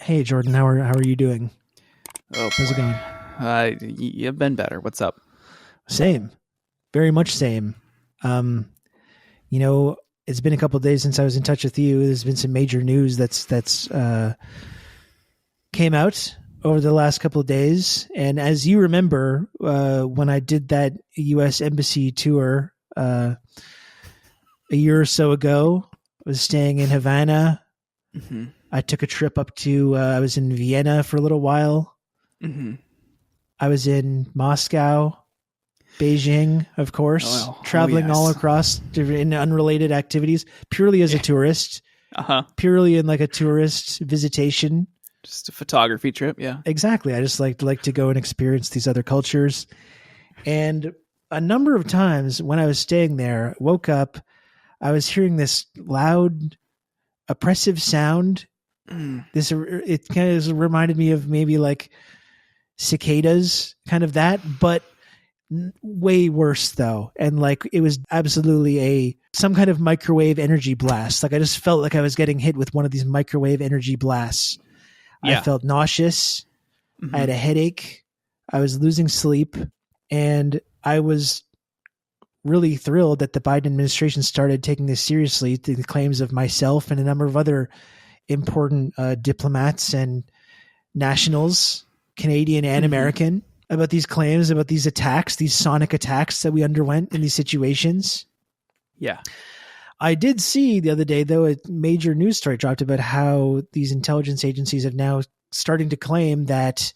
Hey, Jordan, how are you doing? Oh, How's it going? You've been better. What's up? Same, very much same. Um, you know, it's been a couple of days since I was in touch with you. There's been some major news that's came out over the last couple of days, and as you remember, when I did that U.S. Embassy tour a year or so ago, I was staying in Havana. Mm-hmm. I took a trip up to. I was in Vienna for a little while. Mm-hmm. I was in Moscow, Beijing, of course, traveling all across different in unrelated activities, purely as a tourist, purely in like a tourist visitation. Just a photography trip, yeah. Exactly. I just like to go and experience these other cultures. And a number of times when I was staying there, woke up, I was hearing this loud, oppressive sound. It kind of reminded me of maybe like cicadas, kind of that, but way worse though. And like it was absolutely some kind of microwave energy blast. Like I just felt like I was getting hit with one of these microwave energy blasts. Yeah. I felt nauseous. Mm-hmm. I had a headache. I was losing sleep, and I was really thrilled that the Biden administration started taking this seriously, the claims of myself and a number of other important diplomats and nationals, Canadian and American, about these claims, about these attacks, these sonic attacks that we underwent in these situations. Yeah. I did see the other day, though, a major news story dropped about how these intelligence agencies have now starting to claim that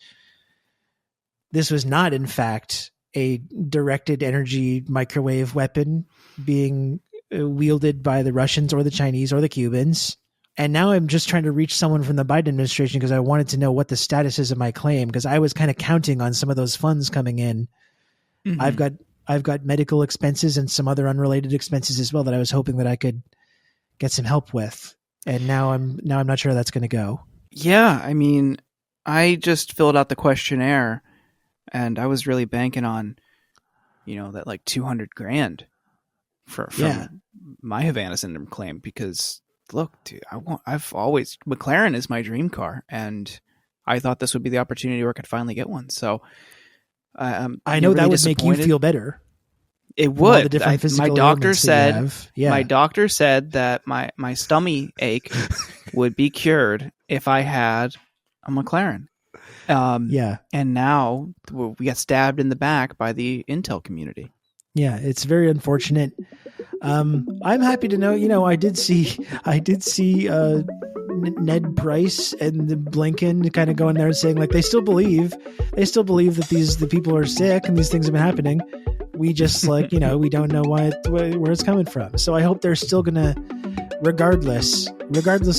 this was not, in fact, a directed energy microwave weapon being wielded by the Russians or the Chinese or the Cubans. And now I'm just trying to reach someone from the Biden administration because I wanted to know what the status is of my claim, because I was kind of counting on some of those funds coming in. Mm-hmm. I've got medical expenses and some other unrelated expenses as well that I was hoping that I could get some help with. And now I'm not sure how that's going to go. Yeah, I mean, I just filled out the questionnaire, and I was really banking on, that like $200,000 from my Havana Syndrome claim, because look, dude, McLaren is my dream car, and I thought this would be the opportunity where I could finally get one. So I know really that would make you feel better. It would. My doctor said that my stomach ache would be cured if I had a McLaren. And now we got stabbed in the back by the Intel community. Yeah, it's very unfortunate. I'm happy to know, I did see Ned Price and the Blinken kind of going there and saying like they still believe that the people are sick and these things have been happening. We just we don't know where it's coming from. So I hope they're still gonna, regardless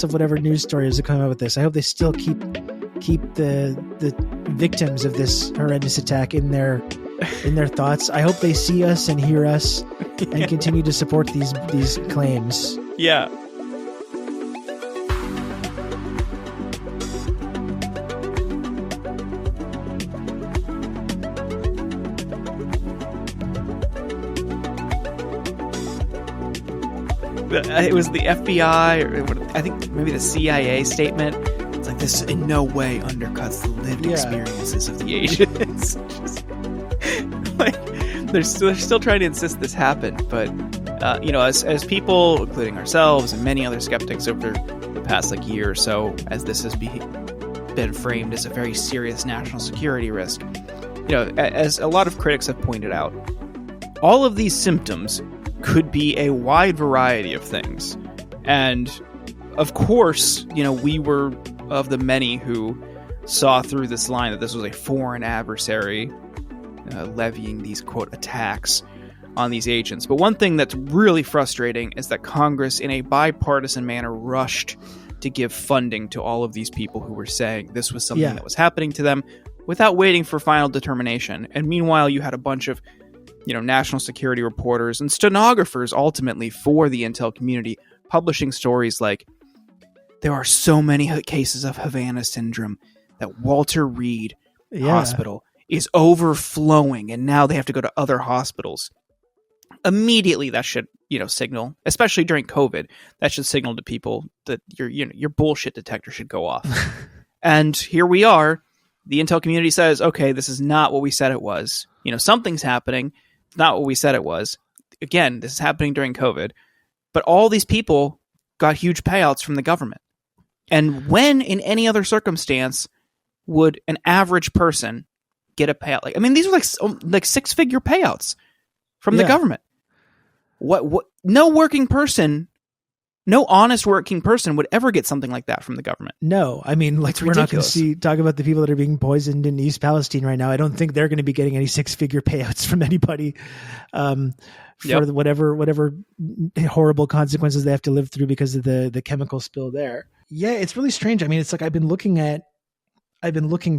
of whatever news story is to come out with this, I hope they still keep the victims of this horrendous attack in their thoughts. I hope they see us and hear us and continue to support these claims. Yeah. It was the FBI, or I think maybe the CIA statement. It's like, this in no way undercuts the lived experiences of the agents. They're still trying to insist this happened, but as people, including ourselves and many other skeptics over the past year or so, as this has been framed as a very serious national security risk, as a lot of critics have pointed out, all of these symptoms could be a wide variety of things. And of course, we were of the many who saw through this line that this was a foreign adversary levying these, quote, attacks on these agents. But one thing that's really frustrating is that Congress, in a bipartisan manner, rushed to give funding to all of these people who were saying this was something that was happening to them without waiting for final determination. And meanwhile, you had a bunch of national security reporters and stenographers ultimately for the Intel community publishing stories like, there are so many cases of Havana Syndrome that Walter Reed Hospital is overflowing, and now they have to go to other hospitals. Immediately, that should, signal, especially during COVID, that should signal to people that your bullshit detector should go off. And here we are. The intel community says, okay, this is not what we said it was. Something's happening. It's not what we said it was. Again, this is happening during COVID. But all these people got huge payouts from the government. And when in any other circumstance would an average person get a payout? These are like six-figure payouts from the government. What? No working person, no honest working person would ever get something like that from the government. No, we're not going to talk about the people that are being poisoned in East Palestine right now. I don't think they're going to be getting any six-figure payouts from anybody for whatever horrible consequences they have to live through because of the chemical spill there. Yeah, it's really strange. It's like I've been looking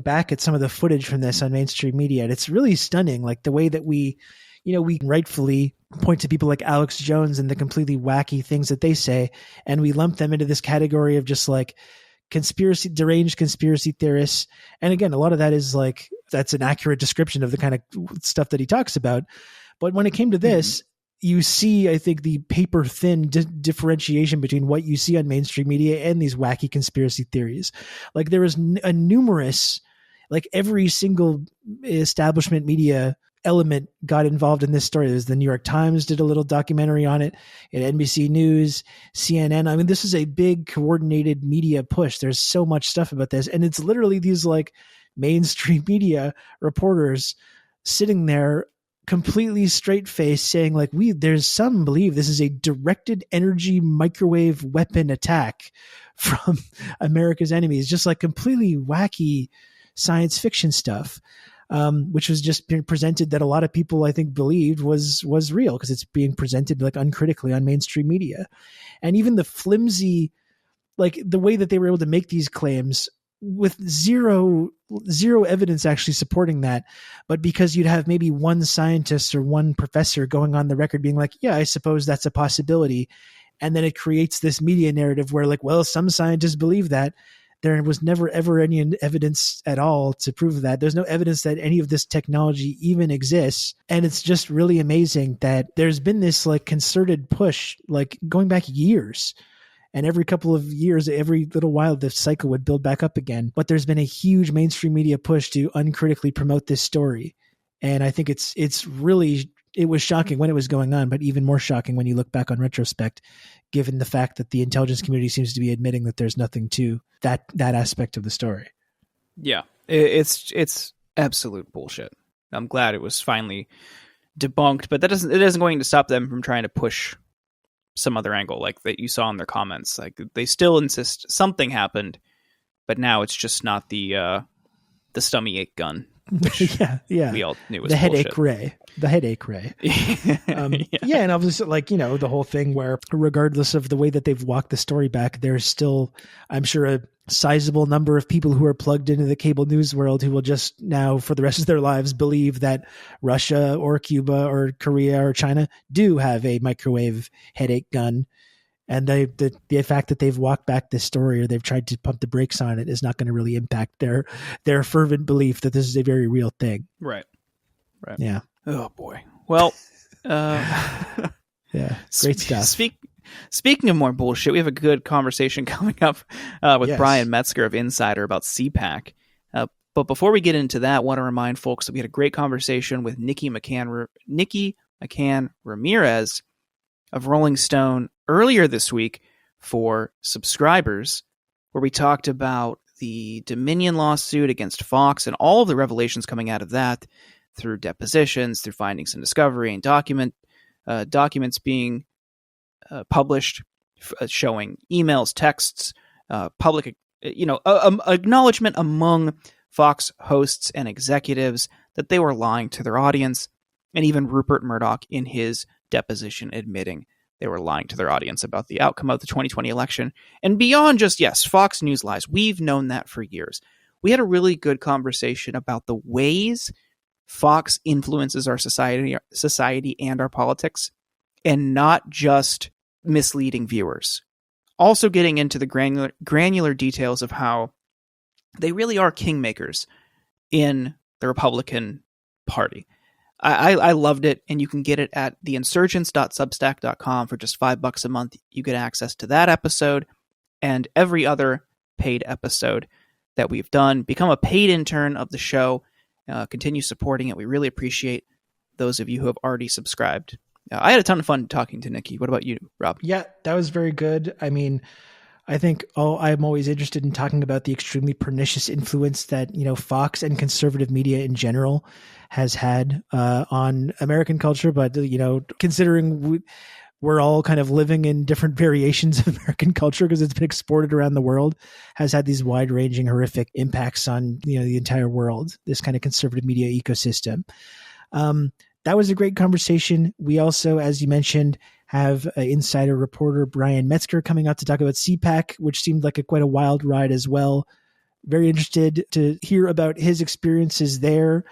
back at some of the footage from this on mainstream media, and it's really stunning. Like the way that we rightfully point to people like Alex Jones and the completely wacky things that they say, and we lump them into this category of just like deranged conspiracy theorists. And again, a lot of that is like, that's an accurate description of the kind of stuff that he talks about. But when it came to this, you see, I think, the paper thin differentiation between what you see on mainstream media and these wacky conspiracy theories. Like there was a numerous, like every single establishment media element got involved in this story. There's the New York Times did a little documentary on it, and NBC News, CNN. This is a big coordinated media push. There's so much stuff about this, and it's literally these like mainstream media reporters sitting there completely straight faced saying like, there's some believe this is a directed energy microwave weapon attack from America's enemies, just like completely wacky science fiction stuff. Which was just being presented that a lot of people, I think, believed was real because it's being presented like uncritically on mainstream media. And even the flimsy, like the way that they were able to make these claims with zero evidence actually supporting that. But because you'd have maybe one scientist or one professor going on the record being like, yeah, I suppose that's a possibility. And then it creates this media narrative where like, well, some scientists believe that. There was never, ever any evidence at all to prove that. There's no evidence that any of this technology even exists. And it's just really amazing that there's been this like concerted push, like going back years. And every couple of years, every little while, the cycle would build back up again. But there's been a huge mainstream media push to uncritically promote this story. And I think it was shocking when it was going on, but even more shocking when you look back on retrospect, given the fact that the intelligence community seems to be admitting that there's nothing to that aspect of the story. Yeah, it's absolute bullshit. I'm glad it was finally debunked, but it isn't going to stop them from trying to push some other angle like that you saw in their comments. Like they still insist something happened, but now it's just not the stummy ache gun. Yeah. We all knew was the bullshit. headache ray. Yeah, and obviously, like, the whole thing where, regardless of the way that they've walked the story back, there's still, I'm sure, a sizable number of people who are plugged into the cable news world who will just now, for the rest of their lives, believe that Russia or Cuba or Korea or China do have a microwave headache gun. And the fact that they've walked back this story or they've tried to pump the brakes on it is not going to really impact their fervent belief that this is a very real thing. Right. Yeah. Oh boy. Well, yeah, great stuff. Speaking of more bullshit, we have a good conversation coming up with Bryan Metzger of Insider about CPAC. But before we get into that, I want to remind folks that we had a great conversation with Nikki McCann Ramirez of Rolling Stone earlier this week for subscribers, where we talked about the Dominion lawsuit against Fox and all of the revelations coming out of that through depositions, through findings and discovery, and documents being published showing emails, texts, public, acknowledgement among Fox hosts and executives that they were lying to their audience, and even Rupert Murdoch in his deposition admitting they were lying to their audience about the outcome of the 2020 election. And beyond just, yes, Fox News lies, we've known that for years. We had a really good conversation about the ways Fox influences our society and our politics, and not just misleading viewers. Also getting into the granular details of how they really are kingmakers in the Republican Party. I loved it, and you can get it at theinsurgents.substack.com for just $5 a month. You get access to that episode and every other paid episode. that we've done. Become a paid intern of the show. Continue supporting it. We really appreciate those of you who have already subscribed. I had a ton of fun talking to Nikki. What about you, Rob? Yeah, that was very good. I mean, I think I'm always interested in talking about the extremely pernicious influence that, Fox and conservative media in general has had on American culture. But, considering we're all kind of living in different variations of American culture because it's been exported around the world, has had these wide-ranging, horrific impacts on, the entire world, this kind of conservative media ecosystem. That was a great conversation. We also, as you mentioned, have insider reporter Bryan Metzger coming out to talk about CPAC, which seemed like quite a wild ride as well. Very interested to hear about his experiences there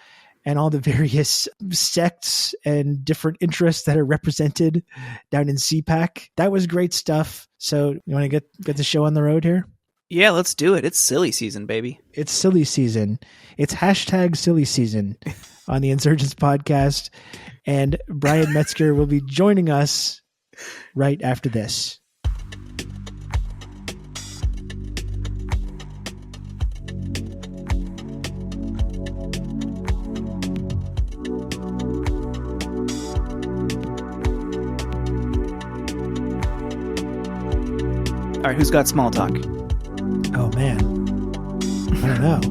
and all the various sects and different interests that are represented down in CPAC. That was great stuff. So you want to get the show on the road here? Yeah, let's do it. It's silly season, baby. It's silly season. It's hashtag silly season on the Insurgents podcast. And Bryan Metzger will be joining us right after this. All right, who's got small talk? Oh, man. I don't know.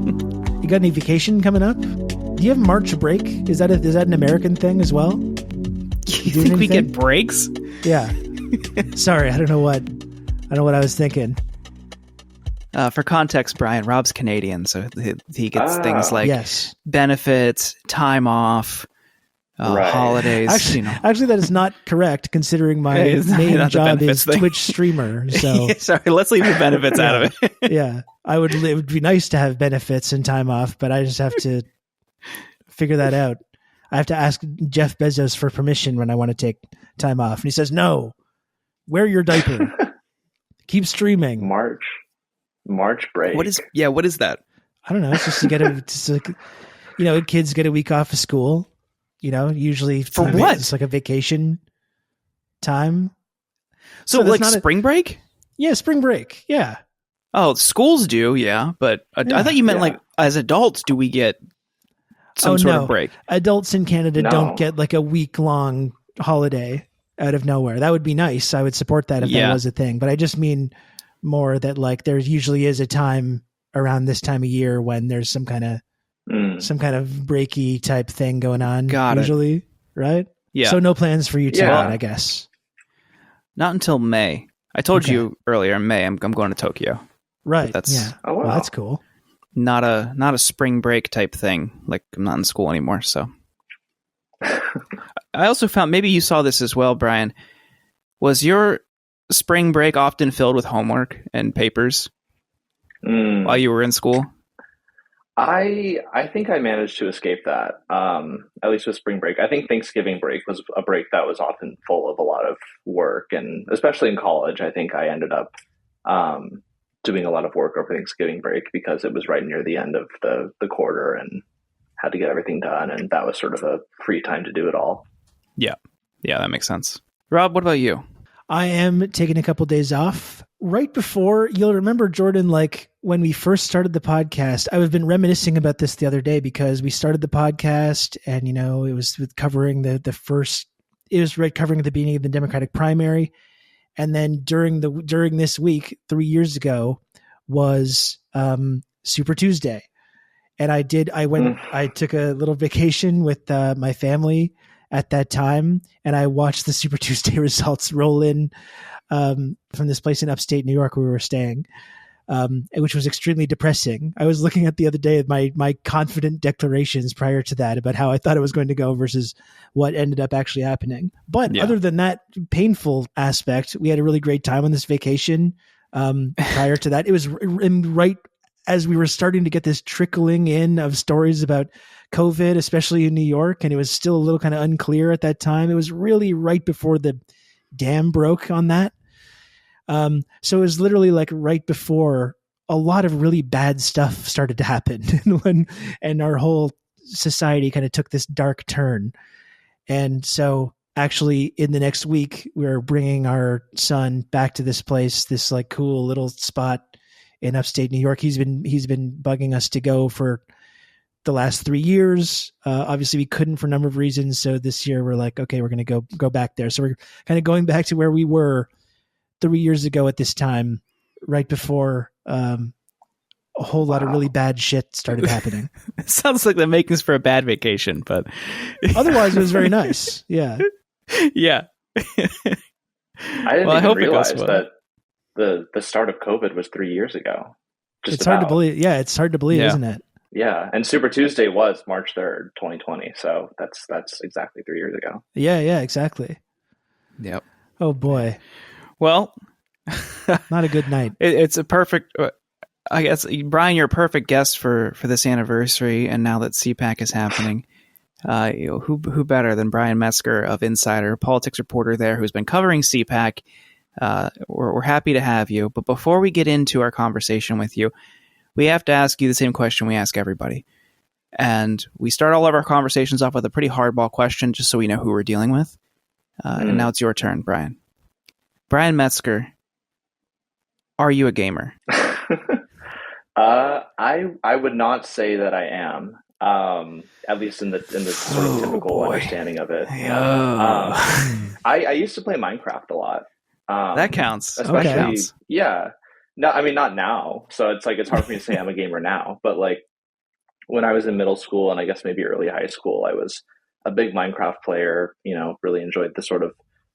You got any vacation coming up? Do you have March break? Is that an American thing as well? You think we get breaks? Yeah. Sorry, I don't know what I was thinking. For context, Brian, Rob's Canadian, so he gets things like benefits, time off, holidays. Actually, that is not correct considering my main job is Twitch streamer. So sorry, let's leave the benefits out of it. Yeah, it would be nice to have benefits and time off, but I just have to figure that out. I have to ask Jeff Bezos for permission when I want to take time off, and he says no. Wear your diaper. Keep streaming. March break. What is that? I don't know. It's just to get kids get a week off of school. Usually for what? It's like a vacation time. So like spring break? Yeah, spring break. Yeah. Oh, schools do, yeah. But I thought you meant like as adults, do we get some sort of break? Adults in Canada don't get like a week-long holiday out of nowhere. That would be nice. I would support that if that was a thing. But I just mean more that like there usually is a time around this time of year when there's some kind of breaky type thing going on. Usually, right? Yeah. So no plans for you tonight, I guess. Not until May. I told you earlier in May I'm going to Tokyo. Right. Oh, wow. Well, that's cool. Not a spring break type thing. Like I'm not in school anymore, so. I also found, maybe you saw this as well, Brian. Was your spring break often filled with homework and papers while you were in school? I think I managed to escape that, at least with spring break. I think Thanksgiving break was a break that was often full of a lot of work, and especially in college, I think I ended up doing a lot of work over Thanksgiving break because it was right near the end of the quarter and had to get everything done, and that was sort of a free time to do it all. Yeah, that makes sense. Rob, what about you? I am taking a couple days off. Right before, you'll remember, Jordan, like when we first started the podcast, I've been reminiscing about this the other day because we started the podcast and, it was with covering covering the beginning of the Democratic primary. And then during this week, 3 years ago was Super Tuesday. And I took a little vacation with my family at that time, and I watched the Super Tuesday results roll in from this place in upstate New York where we were staying, which was extremely depressing. I was looking at the other day at my confident declarations prior to that about how I thought it was going to go versus what ended up actually happening. But other than that painful aspect, we had a really great time on this vacation. Prior to that, it was right as we were starting to get this trickling in of stories about COVID, especially in New York, and it was still a little kind of unclear at that time. It was really right before the dam broke on that. So it was literally like right before a lot of really bad stuff started to happen and our whole society kind of took this dark turn. And so actually in the next week, we're bringing our son back to this place, this like cool little spot in upstate New York. He's been bugging us to go for the last 3 years. Obviously we couldn't for a number of reasons. So this year we're like, okay, we're going to go back there. So we're kind of going back to where we were 3 years ago at this time, right before a whole lot of really bad shit started happening. It sounds like the makings for a bad vacation, but otherwise it was very nice. Yeah. Yeah. I didn't even realize that the start of COVID was 3 years ago. It's hard to believe. Yeah, it's hard to believe, isn't it? Yeah, and Super Tuesday was March 3rd, 2020. So that's exactly 3 years ago. Yeah, exactly. Yep. Oh boy. Well, not a good night. It's a perfect. I guess, Bryan, you're a perfect guest for this anniversary, and now that CPAC is happening, who better than Bryan Metzger of Insider, politics reporter there, who's been covering CPAC. We're happy to have you. But before we get into our conversation with you, we have to ask you the same question we ask everybody. And we start all of our conversations off with a pretty hardball question, just so we know who we're dealing with. And now it's your turn, Bryan. Bryan Metzger, are you a gamer? I would not say that I am. At least in the sort of typical understanding of it. I used to play Minecraft a lot. That counts. Especially, yeah. No, I mean, not now. So it's hard for me to say I'm a gamer now. But like when I was in middle school and I guess maybe early high school, I was a big Minecraft player. Really enjoyed the sort of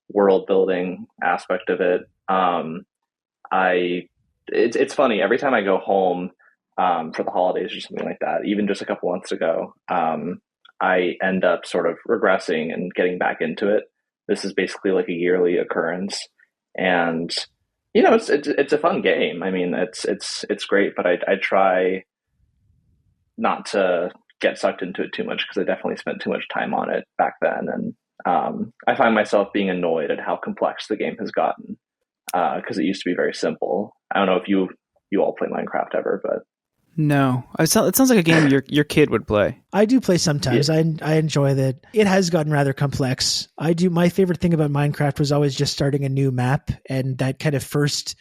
world building aspect of it. It's funny, every time I go home for the holidays or something like that, even just a couple months ago, I end up sort of regressing and getting back into it. This is basically like a yearly occurrence, and it's a fun game. I mean, it's great, but I try not to get sucked into it too much because I definitely spent too much time on it back then, and I find myself being annoyed at how complex the game has gotten because it used to be very simple. I don't know if you all play Minecraft ever, but no, it sounds like a game your kid would play. I do play sometimes. Yeah. I enjoy that. It has gotten rather complex. My favorite thing about Minecraft was always just starting a new map, and that kind of first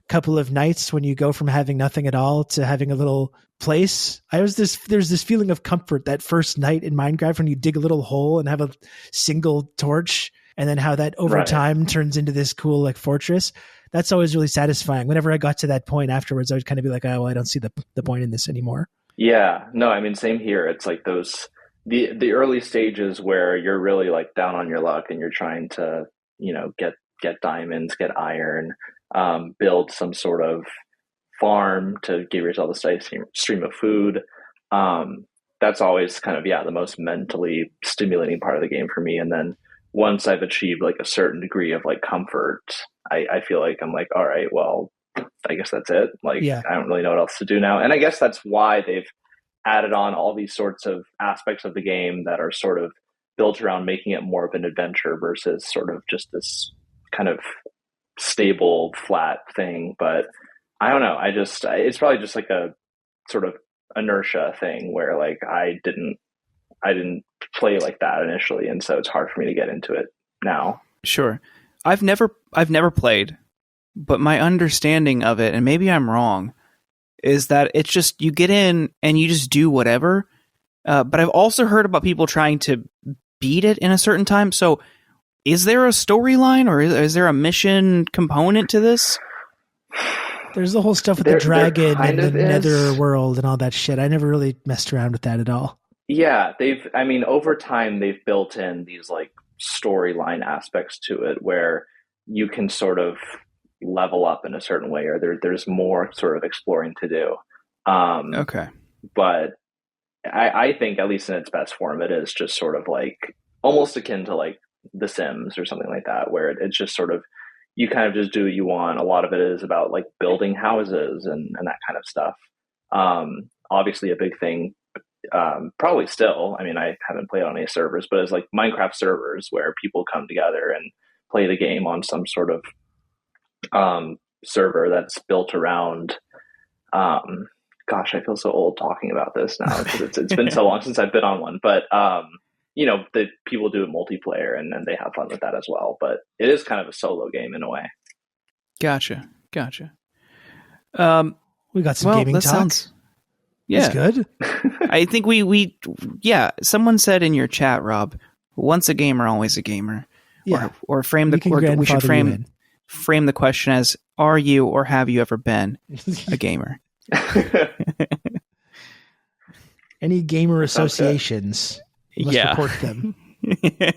couple of nights when you go from having nothing at all to having a little place. There's this feeling of comfort that first night in Minecraft when you dig a little hole and have a single torch, and then how that over time turns into this cool like fortress. That's always really satisfying. Whenever I got to that point afterwards, I would kind of be like, oh, well, I don't see the point in this anymore. Yeah, no, I mean, same here. It's like the early stages where you're really like down on your luck and you're trying to, get diamonds, get iron, build some sort of farm to give yourself a steady stream of food. That's always kind of, the most mentally stimulating part of the game for me. And then once I've achieved like a certain degree of like comfort, I feel like I'm like, all right, well, I guess that's it. Like, I don't really know what else to do now. And I guess that's why they've added on all these sorts of aspects of the game that are sort of built around making it more of an adventure versus sort of just this kind of stable, flat thing. But I don't know. It's probably just like a sort of inertia thing where like I didn't play like that initially, and so it's hard for me to get into it now. Sure. I've never played, but my understanding of it, and maybe I'm wrong, is that it's just you get in and you just do whatever. But I've also heard about people trying to beat it in a certain time. So is there a storyline or is there a mission component to this? There's the whole stuff with the dragon and the nether world and all that shit. I never really messed around with that at all. Yeah, over time, they've built in these like storyline aspects to it where you can sort of level up in a certain way, or there's more sort of exploring to do. Okay. But I think, at least in its best form, it is just sort of like almost akin to like The Sims or something like that, where it's just sort of, you kind of just do what you want. A lot of it is about like building houses and that kind of stuff. Obviously a big thing, probably still, I mean, I haven't played on any servers, but it's like Minecraft servers where people come together and play the game on some sort of server that's built around, gosh, I feel so old talking about this now because it's been so long since I've been on one, but the people do it multiplayer and they have fun with that as well, but it is kind of a solo game in a way. Gotcha. We got some gaming talk. Yeah. That's good. I think someone said in your chat, Rob, once a gamer, always a gamer. Yeah. Or we should frame the question as, are you or have you ever been a gamer? Any gamer associations, let's report them. It's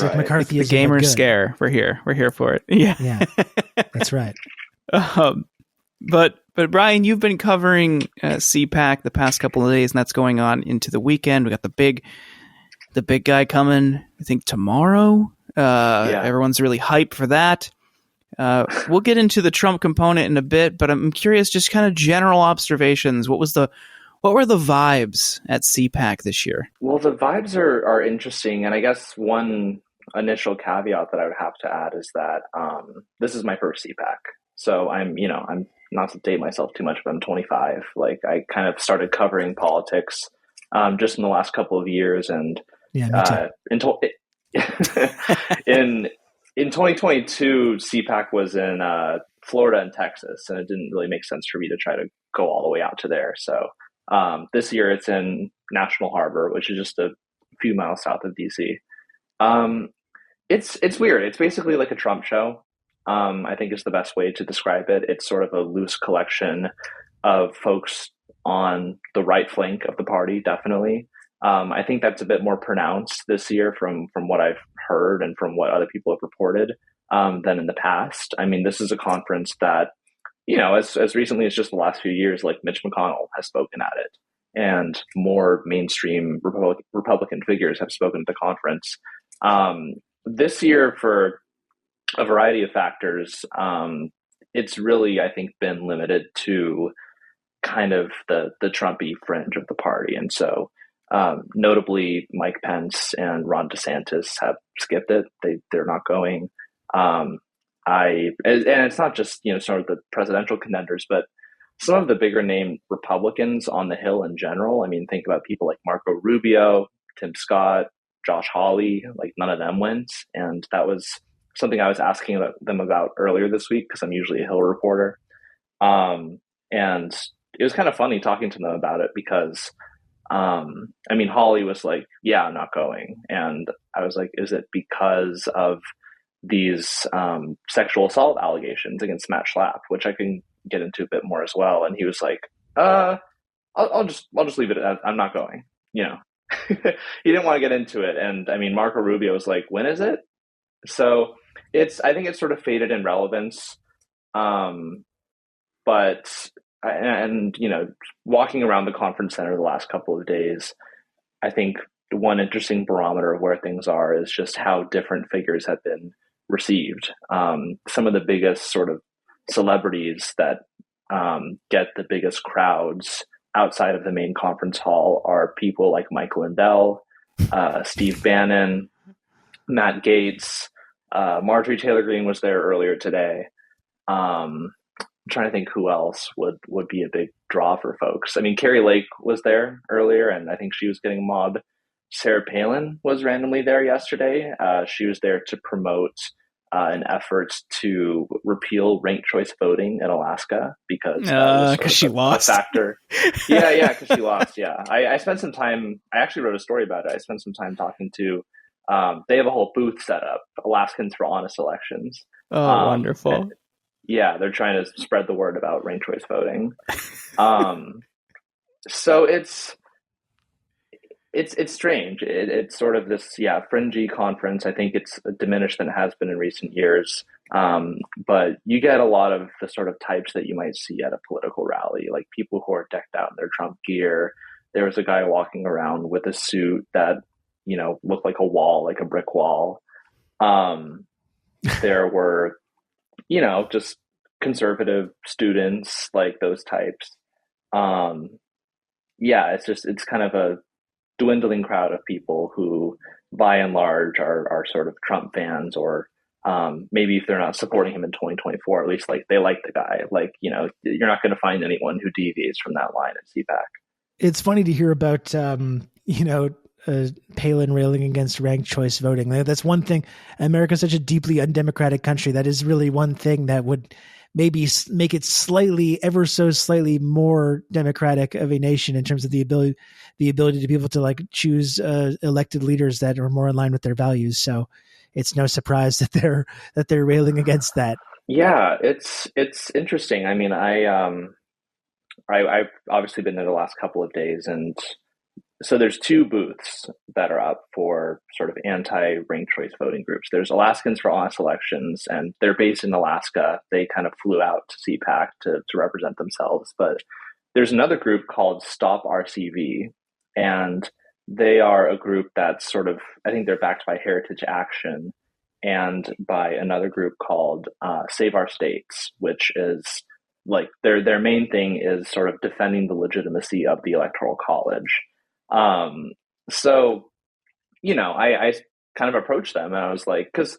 like McCarthyism. The gamer scare. We're here for it. Yeah, that's right. But Bryan, you've been covering CPAC the past couple of days, and that's going on into the weekend. We got the big guy coming, I think, tomorrow. Everyone's really hyped for that. We'll get into the Trump component in a bit, but I'm curious, just kind of general observations. What were the vibes at CPAC this year? Well, the vibes are interesting, and I guess one initial caveat that I would have to add is that this is my first CPAC, so I'm not to date myself too much, but I'm 25. Like, I kind of started covering politics just in the last couple of years, and in 2022, CPAC was in Florida and Texas, and it didn't really make sense for me to try to go all the way out to there. So this year it's in National Harbor, which is just a few miles south of DC. It's weird. It's basically like a Trump show. I think is the best way to describe it. It's sort of a loose collection of folks on the right flank of the party, definitely. I think that's a bit more pronounced this year from what I've heard and from what other people have reported than in the past. I mean, this is a conference that, as recently as just the last few years, like Mitch McConnell has spoken at it, and more mainstream Republican figures have spoken at the conference. This year, for a variety of factors, it's really, I think, been limited to kind of the Trumpy fringe of the party. And so notably, Mike Pence and Ron DeSantis have skipped it. They're not going. And it's not just, sort of the presidential contenders, but some of the bigger name Republicans on the Hill in general. I mean, think about people like Marco Rubio, Tim Scott, Josh Hawley. Like, none of them went. And that was something I was asking them about earlier this week, because I'm usually a Hill reporter. And it was kind of funny talking to them about it, because Hawley was like, yeah, I'm not going. And I was like, is it because of these sexual assault allegations against Matt Schlapp, which I can get into a bit more as well? And he was like, I'll just leave it at, I'm not going. He didn't want to get into it. And Marco Rubio was like, when is it? So I think it's sort of faded in relevance. But walking around the conference center the last couple of days, I think one interesting barometer of where things are is just how different figures have been received. Some of the biggest sort of celebrities that get the biggest crowds outside of the main conference hall are people like Mike Lindell, Steve Bannon, Matt Gaetz, Marjorie Taylor Greene was there earlier today. I'm trying to think who else would be a big draw for folks. Carrie Lake was there earlier, and I think she was getting mobbed. Sarah Palin was randomly there yesterday. She was there to promote an effort to repeal ranked choice voting in Alaska, because she lost. A factor. Yeah, because she lost. Yeah, I spent some time. I actually wrote a story about it. I spent some time talking to. They have a whole booth set up, Alaskans for Honest Elections. Oh, wonderful. Yeah, they're trying to spread the word about ranked choice voting. So it's strange. It's sort of this, fringy conference. I think it's diminished than it has been in recent years. But you get a lot of the sort of types that you might see at a political rally, like people who are decked out in their Trump gear. There was a guy walking around with a suit that, looked like a wall, like a brick wall. There were, just conservative students, like those types. It's kind of a dwindling crowd of people who, by and large, are sort of Trump fans, or maybe if they're not supporting him in 2024, at least like they like the guy. Like, you're not going to find anyone who deviates from that line at CPAC. It's funny to hear about, Palin railing against ranked choice voting. That's one thing. America's such a deeply undemocratic country. That is really one thing that would maybe make it slightly, ever so slightly more democratic of a nation in terms of the ability to be able to like choose elected leaders that are more in line with their values. So it's no surprise that they're railing against that. Yeah, it's interesting. I mean, I've obviously been there the last couple of days, and so there's two booths that are up for sort of anti-ranked choice voting groups. There's Alaskans for Honest Elections, and they're based in Alaska. They kind of flew out to CPAC to represent themselves. But there's another group called Stop RCV, and they are a group that's sort of, I think they're backed by Heritage Action and by another group called Save Our States, which is like their main thing is sort of defending the legitimacy of the Electoral College. So, I kind of approached them and I was like, because,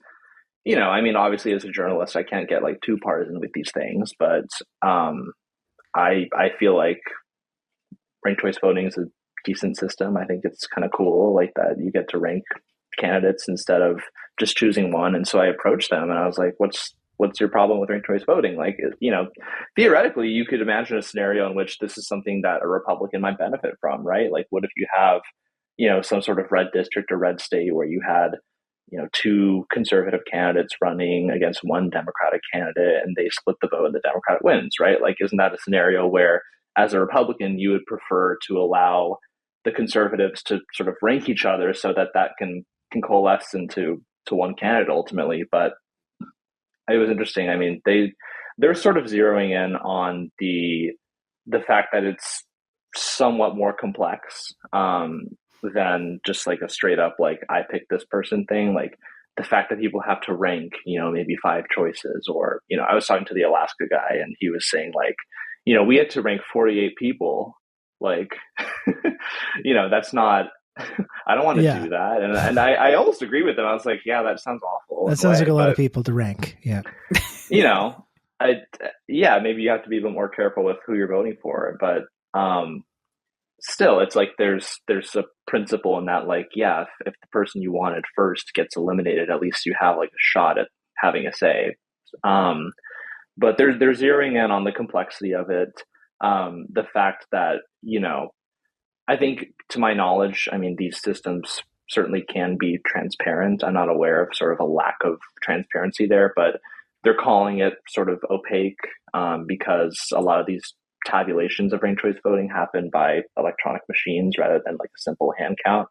I mean, obviously as a journalist, I can't get like too partisan with these things, but I feel like ranked choice voting is a decent system. I think it's kind of cool, like that you get to rank candidates instead of just choosing one. And so I approached them and I was like, what's your problem with ranked choice voting? Like, theoretically, you could imagine a scenario in which this is something that a Republican might benefit from, right? Like, what if you have, some sort of red district or red state where you had, two conservative candidates running against one Democratic candidate and they split the vote and the Democrat wins, right? Like, isn't that a scenario where, as a Republican, you would prefer to allow the conservatives to sort of rank each other so that can coalesce into one candidate ultimately? But it was interesting. I mean, they're sort of zeroing in on the fact that it's somewhat more complex than just like a straight up like I picked this person thing. Like the fact that people have to rank, maybe 5 choices, or I was talking to the Alaska guy and he was saying like, we had to rank 48 people. Like, that's not. I don't want to do that. And I almost agree with him. I was like, yeah, that sounds awful. That sounds like a lot of people to rank. Yeah. Maybe you have to be a bit more careful with who you're voting for. But still, it's like there's a principle in that, like, yeah, if the person you wanted first gets eliminated, at least you have like a shot at having a say. But they're zeroing in on the complexity of it. The fact that, I think, to my knowledge, I mean, these systems certainly can be transparent. I'm not aware of sort of a lack of transparency there, but they're calling it sort of opaque because a lot of these tabulations of ranked choice voting happen by electronic machines rather than like a simple hand count.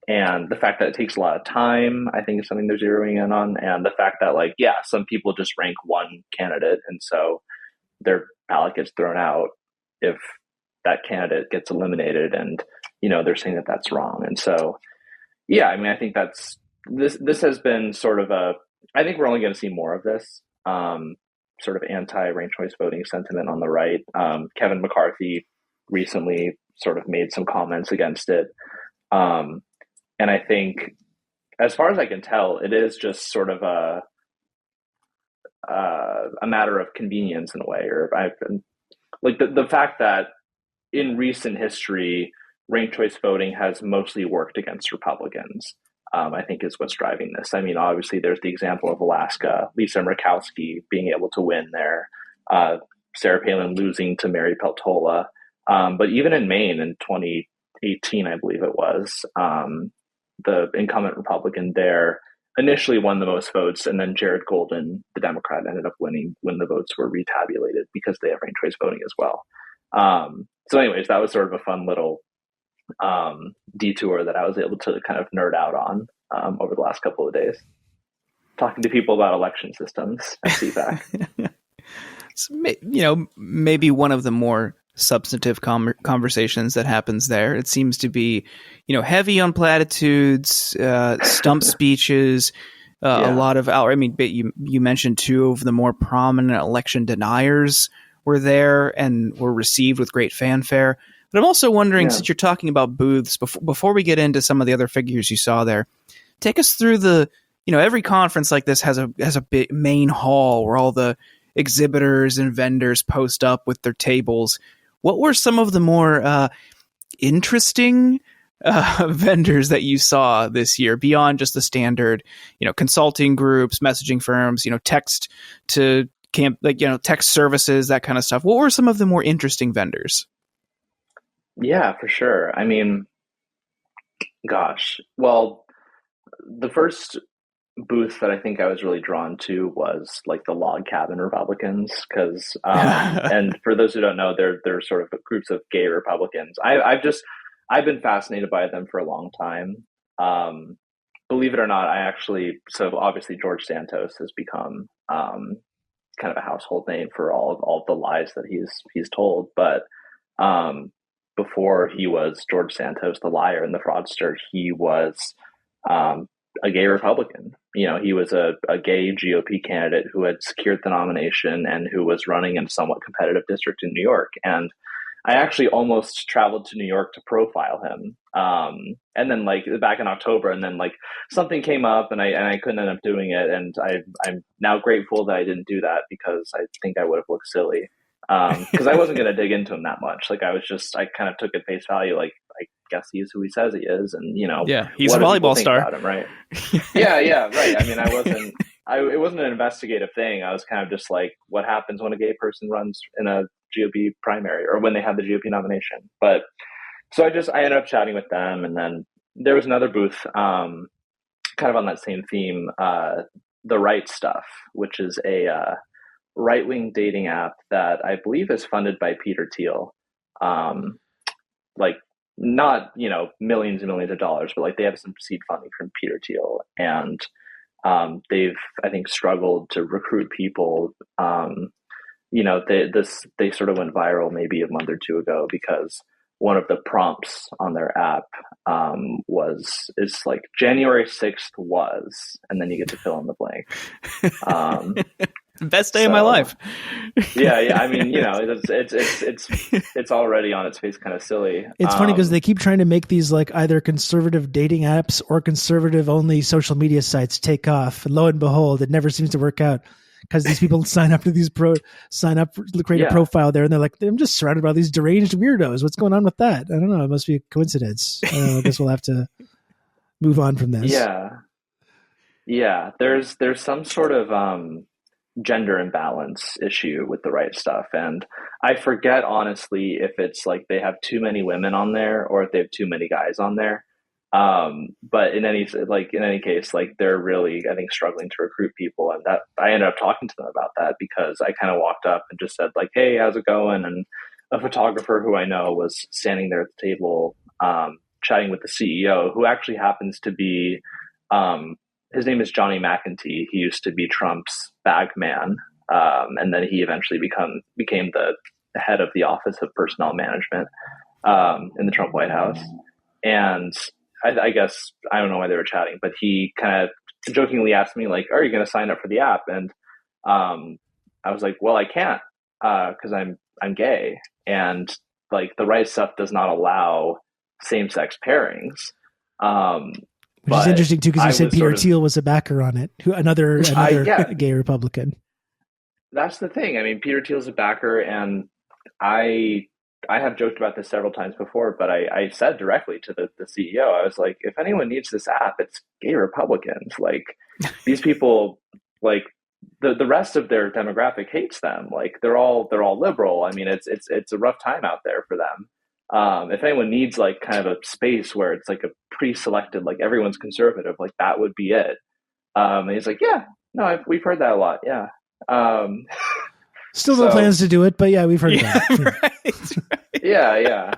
And the fact that it takes a lot of time, I think, is something they're zeroing in on. And the fact that, like, yeah, some people just rank one candidate, and so their ballot gets thrown out if that candidate gets eliminated, and they're saying that that's wrong. And so, yeah, I mean, I think that's this has been sort of I think we're only going to see more of this sort of anti-ranked choice voting sentiment on the right. Kevin McCarthy recently sort of made some comments against it, and I think, as far as I can tell, it is just sort of a matter of convenience in a way, or like the fact that in recent history, ranked choice voting has mostly worked against Republicans, I think, is what's driving this. I mean, obviously, there's the example of Alaska, Lisa Murkowski being able to win there, Sarah Palin losing to Mary Peltola. But even in Maine in 2018, I believe it was, the incumbent Republican there initially won the most votes, and then Jared Golden, the Democrat, ended up winning when the votes were retabulated because they have ranked choice voting as well. So anyways, that was sort of a fun little detour that I was able to kind of nerd out on over the last couple of days, talking to people about election systems at CPAC. So, maybe one of the more substantive conversations that happens there. It seems to be, heavy on platitudes, stump speeches, a lot of I mean, you mentioned 2 of the more prominent election deniers were there and were received with great fanfare. But I'm also wondering, since you're talking about booths, before we get into some of the other figures you saw there, take us through every conference like this has a big main hall where all the exhibitors and vendors post up with their tables. What were some of the more interesting vendors that you saw this year beyond just the standard, consulting groups, messaging firms, text to text services, that kind of stuff? What were some of the more interesting vendors? Yeah, for sure. I mean, gosh, well, the first booth that I think I was really drawn to was like the log cabin Republicans, because and for those who don't know, they're sort of groups of gay Republicans. I've been fascinated by them for a long time. Believe it or not, so obviously George Santos has become kind of a household name for all of the lies that he's told, but before he was George Santos, the liar and the fraudster, he was a gay Republican. He was a gay GOP candidate who had secured the nomination and who was running in a somewhat competitive district in New York. And I actually almost traveled to New York to profile him. And then back in October, and then something came up and I couldn't end up doing it. And I'm now grateful that I didn't do that, because I think I would have looked silly. Because I wasn't going to dig into him that much. I kind of took at face value, I guess he is who he says he is. And, he's a volleyball star. About him, right? yeah, right. I mean, it wasn't an investigative thing. I was kind of just what happens when a gay person runs in a GOP primary, or when they have the GOP nomination. But so I ended up chatting with them. And then there was another booth, kind of on that same theme, The Right Stuff, which is a right-wing dating app that I believe is funded by Peter Thiel. Not, millions and millions of dollars, but they have some seed funding from Peter Thiel. And they've, I think, struggled to recruit people. They sort of went viral maybe a month or two ago, because one of the prompts on their app is January 6th was, and then you get to fill in the blank. Best day of my life. yeah. I mean, it's already on its face kind of silly. It's funny because they keep trying to make these either conservative dating apps or conservative only social media sites take off. And lo and behold, it never seems to work out, because these people sign up to create a profile there, and they're like, I'm just surrounded by these deranged weirdos. What's going on with that? I don't know. It must be a coincidence. I guess we'll have to move on from this. Yeah. There's some sort of gender imbalance issue with The Right Stuff, and I forget honestly if it's they have too many women on there or if they have too many guys on there. But in any case, they're really, I think, struggling to recruit people, and that I ended up talking to them about that, because I kind of walked up and just said hey, how's it going? And a photographer who I know was standing there at the table, chatting with the CEO, who actually happens to be, his name is Johnny McEntee. He used to be Trump's bag man. And then he eventually became the head of the Office of Personnel Management, in the Trump White House. And I guess, I don't know why they were chatting, but he kind of jokingly asked me are you going to sign up for the app? And I was like, well, I can't, because I'm gay, and The Right Stuff does not allow same-sex pairings. Which is interesting too, because you said Peter Thiel was a backer on it, another gay Republican. That's the thing. I mean, Peter Thiel's a backer, and I have joked about this several times before, but I said directly to the CEO, I was like, if anyone needs this app, it's gay Republicans. These people, the rest of their demographic hates them. They're all liberal. I mean, it's a rough time out there for them. If anyone needs kind of a space where it's a pre-selected, everyone's conservative, that would be it. And he's like, yeah, no, we've heard that a lot. Yeah. Still no plans to do it, but yeah, we've heard that. Right. Yeah.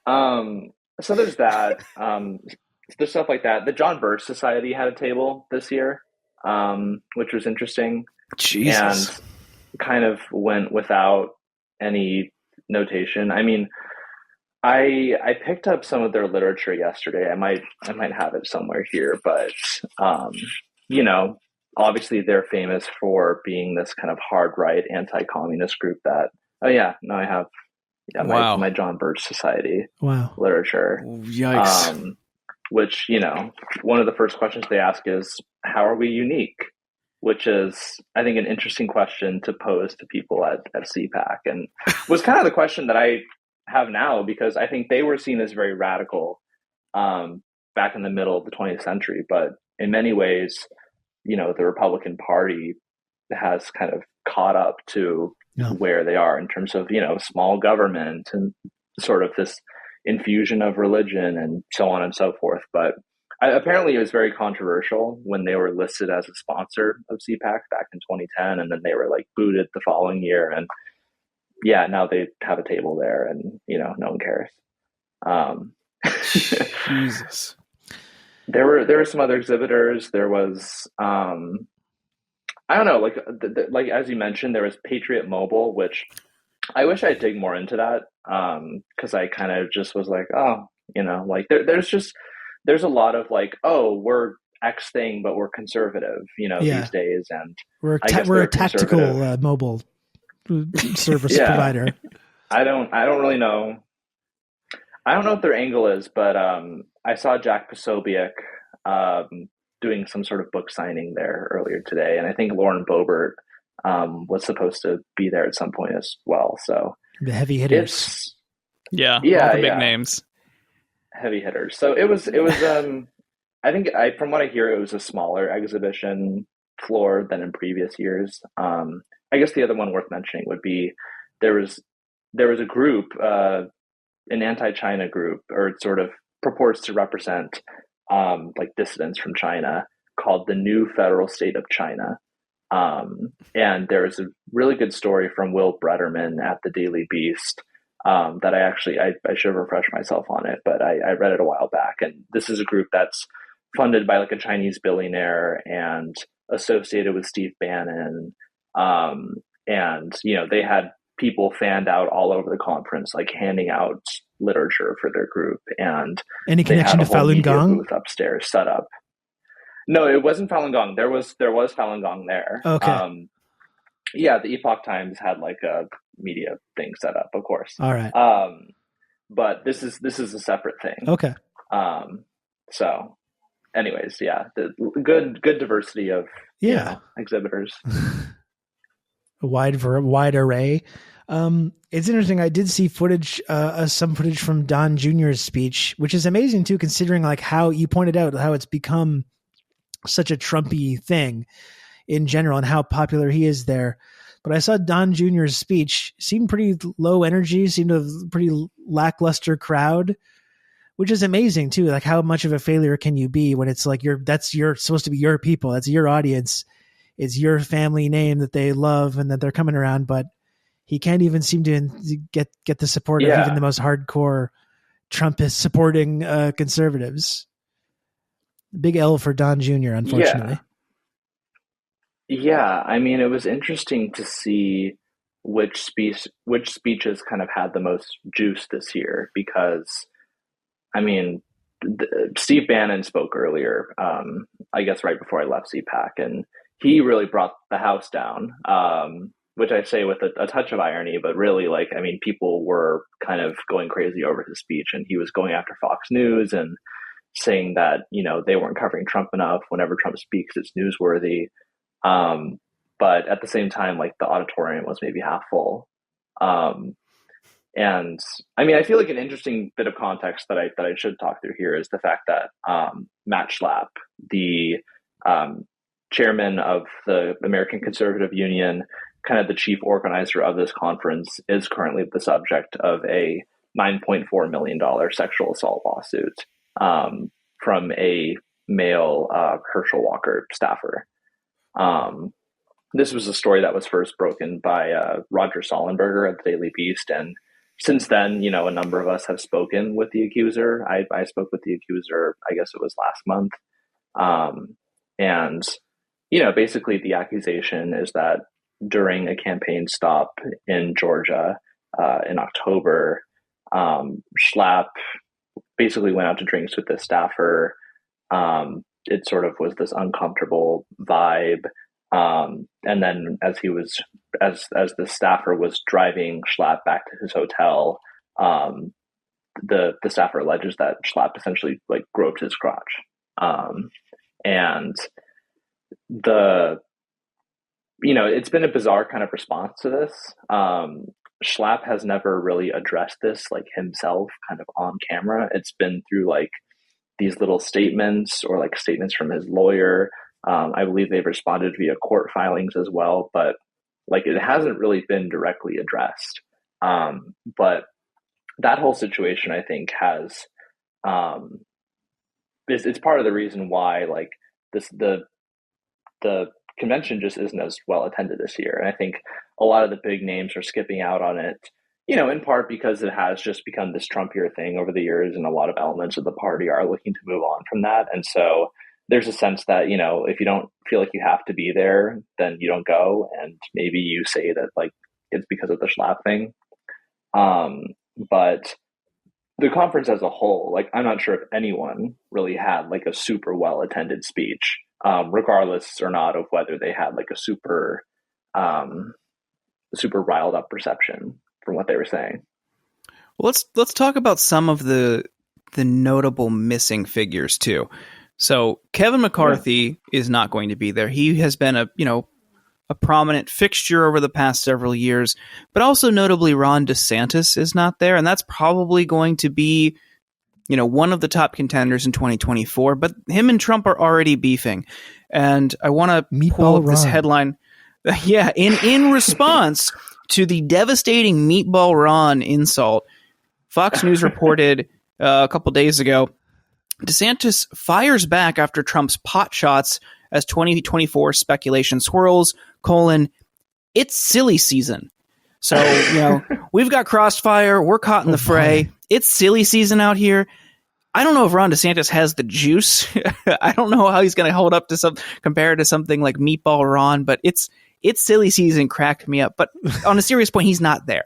So there's that. There's stuff like that. The John Birch Society had a table this year, which was interesting. Jesus. And kind of went without any notation. I mean, I picked up some of their literature yesterday. I might have it somewhere here, but obviously they're famous for being this kind of hard right anti-communist group that I have my John Birch Society literature. Yikes. Which, one of the first questions they ask is, how are we unique? Which is, I think, an interesting question to pose to people at CPAC, and was kind of the question that I have now, because I think they were seen as very radical back in the middle of the 20th century. But in many ways, the Republican Party has kind of caught up to where they are in terms of, small government and sort of this infusion of religion and so on and so forth. But apparently it was very controversial when they were listed as a sponsor of CPAC back in 2010, and then they were like booted the following year. And yeah, now they have a table there and, no one cares. Jesus. There were some other exhibitors. There was, I don't know, like as you mentioned, there was Patriot Mobile, which I wish I'd dig more into that. Cause I kind of just was like, oh, like there's a lot of like, oh, we're X thing, but we're conservative, these days. And we're a tactical mobile service provider. I don't really know. I don't know what their angle is, but I saw Jack Posobiec doing some sort of book signing there earlier today, and I think Lauren Boebert was supposed to be there at some point as well. So the heavy hitters, all the big names, heavy hitters. So it was. I think from what I hear, it was a smaller exhibition floor than in previous years. I guess the other one worth mentioning would be there was a group, an anti-China group, or it sort of purports to represent like dissidents from China, called the New Federal State of China. And there's a really good story from Will Brederman at the Daily Beast that I should refresh myself on it, but I read it a while back. And this is a group that's funded by like a Chinese billionaire and associated with Steve Bannon. And, they had people fanned out all over the conference, like handing out literature for their group. And any connection to Falun Gong booth upstairs set up. No, it wasn't Falun Gong. There was Falun Gong there. Okay. Yeah, the Epoch Times had like a media thing set up, of course. All right. But this is a separate thing. Okay. So anyways, yeah, the good diversity of exhibitors. A wide array. It's interesting. I did see some footage from Don Jr.'s speech, which is amazing too, considering like how you pointed out how it's become such a Trumpy thing in general and how popular he is there. But I saw Don Jr.'s speech, seemed pretty low energy, seemed a pretty lackluster crowd, which is amazing too. Like how much of a failure can you be when it's like that's supposed to be your people. That's your audience. It's your family name that they love and that they're coming around, but he can't even seem to get the support of even the most hardcore Trumpist supporting conservatives. Big L for Don Jr., unfortunately. Yeah, I mean, it was interesting to see which speeches kind of had the most juice this year, because, I mean, Steve Bannon spoke earlier, I guess right before I left CPAC, and he really brought the house down, which I say with a touch of irony, but really, like, I mean, people were kind of going crazy over his speech, and he was going after Fox News and saying that, they weren't covering Trump enough. Whenever Trump speaks, it's newsworthy. But at the same time, like, the auditorium was maybe half full. And I mean, I feel like an interesting bit of context that I should talk through here is the fact that Matt Schlapp, the chairman of the American Conservative Union, kind of the chief organizer of this conference, is currently the subject of a $9.4 million sexual assault lawsuit from a male Herschel Walker staffer. This was a story that was first broken by Roger Sollenberger at the Daily Beast, and since then, a number of us have spoken with the accuser. I spoke with the accuser, I guess it was last month. And, basically the accusation is that during a campaign stop in Georgia in October, Schlapp basically went out to drinks with this staffer. It sort of was this uncomfortable vibe. And then as the staffer was driving Schlapp back to his hotel, the staffer alleges that Schlapp essentially like groped his crotch. And it's been a bizarre kind of response to this. Schlapp has never really addressed this like himself kind of on camera. It's been through like these little statements or like statements from his lawyer. I believe they've responded via court filings as well, but like it hasn't really been directly addressed. But that whole situation, I think, has it's part of the reason why like the convention just isn't as well attended this year. And I think a lot of the big names are skipping out on it, in part because it has just become this Trumpier thing over the years, and a lot of elements of the party are looking to move on from that. And so there's a sense that, if you don't feel like you have to be there, then you don't go. And maybe you say that like it's because of the Schlaf thing. But the conference as a whole, like I'm not sure if anyone really had like a super well attended speech, regardless or not of whether they had like a super riled up perception from what they were saying. Well, let's talk about some of the notable missing figures too. So Kevin McCarthy is not going to be there. He has been a prominent fixture over the past several years, but also notably Ron DeSantis is not there. And that's probably going to be, one of the top contenders in 2024, but him and Trump are already beefing. And I want to pull up this headline. Yeah. In response to the devastating Meatball Ron insult, Fox News reported a couple days ago, DeSantis fires back after Trump's pot shots as 2024 speculation swirls, it's silly season. So, we've got crossfire. We're caught in the fray. It's silly season out here. I don't know if Ron DeSantis has the juice. I don't know how he's going to hold up to compared to something like Meatball Ron, but it's silly season cracked me up. But on a serious point, he's not there.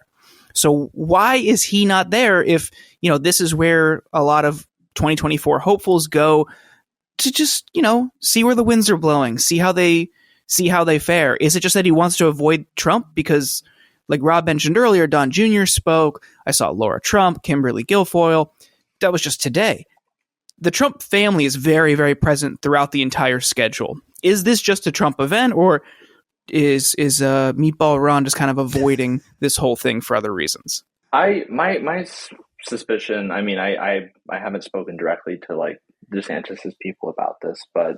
So why is he not there if, this is where a lot of 2024 hopefuls go to just, see where the winds are blowing, see how they fare? Is it just that he wants to avoid Trump? Because like Rob mentioned earlier, Don Jr. spoke. I saw Laura Trump, Kimberly Guilfoyle. That was just today. The Trump family is very, very present throughout the entire schedule. Is this just a Trump event, or is Meatball Ron just kind of avoiding this whole thing for other reasons? My suspicion, I haven't spoken directly to like DeSantis's people about this, but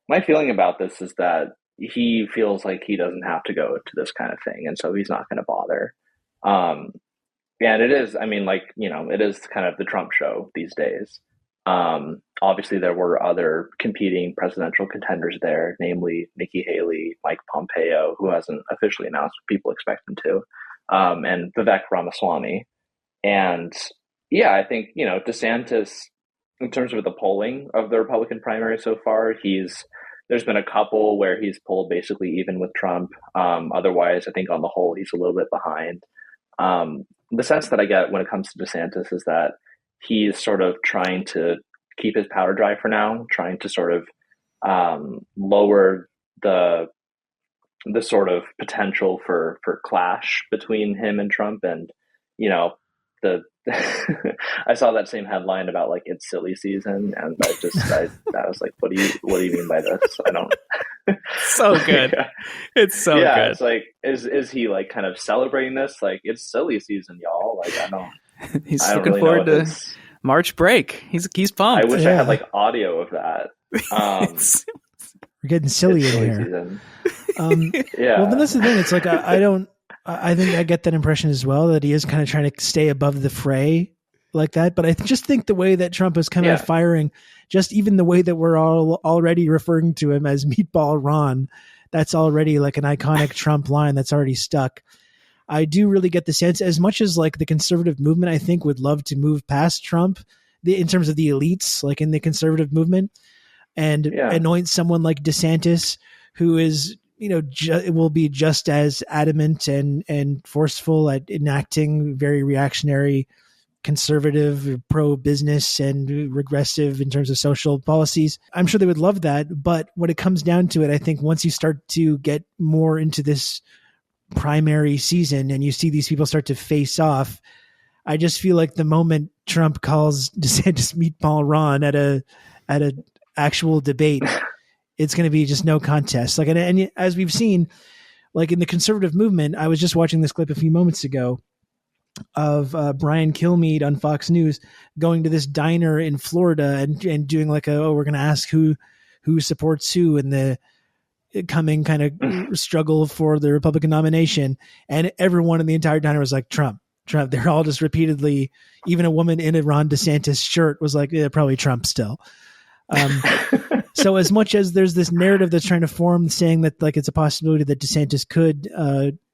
my feeling about this is that he feels like he doesn't have to go to this kind of thing, and so he's not going to bother. And it is, it is kind of the Trump show these days. Obviously, there were other competing presidential contenders there, namely Nikki Haley, Mike Pompeo, who hasn't officially announced what people expect him to, and Vivek Ramaswamy. And yeah, I think, DeSantis, in terms of the polling of the Republican primary so far, there's been a couple where he's pulled basically even with Trump. Otherwise, I think on the whole, he's a little bit behind. The sense that I get when it comes to DeSantis is that he's sort of trying to keep his powder dry for now, trying to sort of lower the sort of potential for clash between him and Trump. And, I saw that same headline about like it's silly season, and I was like, what do you mean by this? I don't. So good. Yeah. It's so good. It's like, is he like kind of celebrating this? Like it's silly season, y'all. Like I don't. He's looking forward to March break. He's pumped. I wish I had like audio of that. We're getting silly in here. Yeah. Well, but that's the thing. It's like I think I get that impression as well, that he is kind of trying to stay above the fray like that. But I just think the way that Trump is kind of firing, just even the way that we're all already referring to him as Meatball Ron, that's already like an iconic Trump line that's already stuck. I do really get the sense, as much as like the conservative movement, I think would love to move past Trump in terms of the elites, like in the conservative movement, and anoint someone like DeSantis, who is, will be just as adamant and forceful at enacting very reactionary, conservative, pro-business and regressive in terms of social policies. I'm sure they would love that. But when it comes down to it, I think once you start to get more into this primary season and you see these people start to face off, I just feel like the moment Trump calls DeSantis Meatball Ron at a actual debate, it's going to be just no contest. Like, and as we've seen, like in the conservative movement, I was just watching this clip a few moments ago. of Brian Kilmeade on Fox News going to this diner in Florida and doing like we're going to ask who supports who in the coming kind of struggle for the Republican nomination. And everyone in the entire diner was like, Trump. They're all just repeatedly, even a woman in a Ron DeSantis shirt was like, yeah, probably Trump still. So as much as there's this narrative that's trying to form saying that like it's a possibility that DeSantis could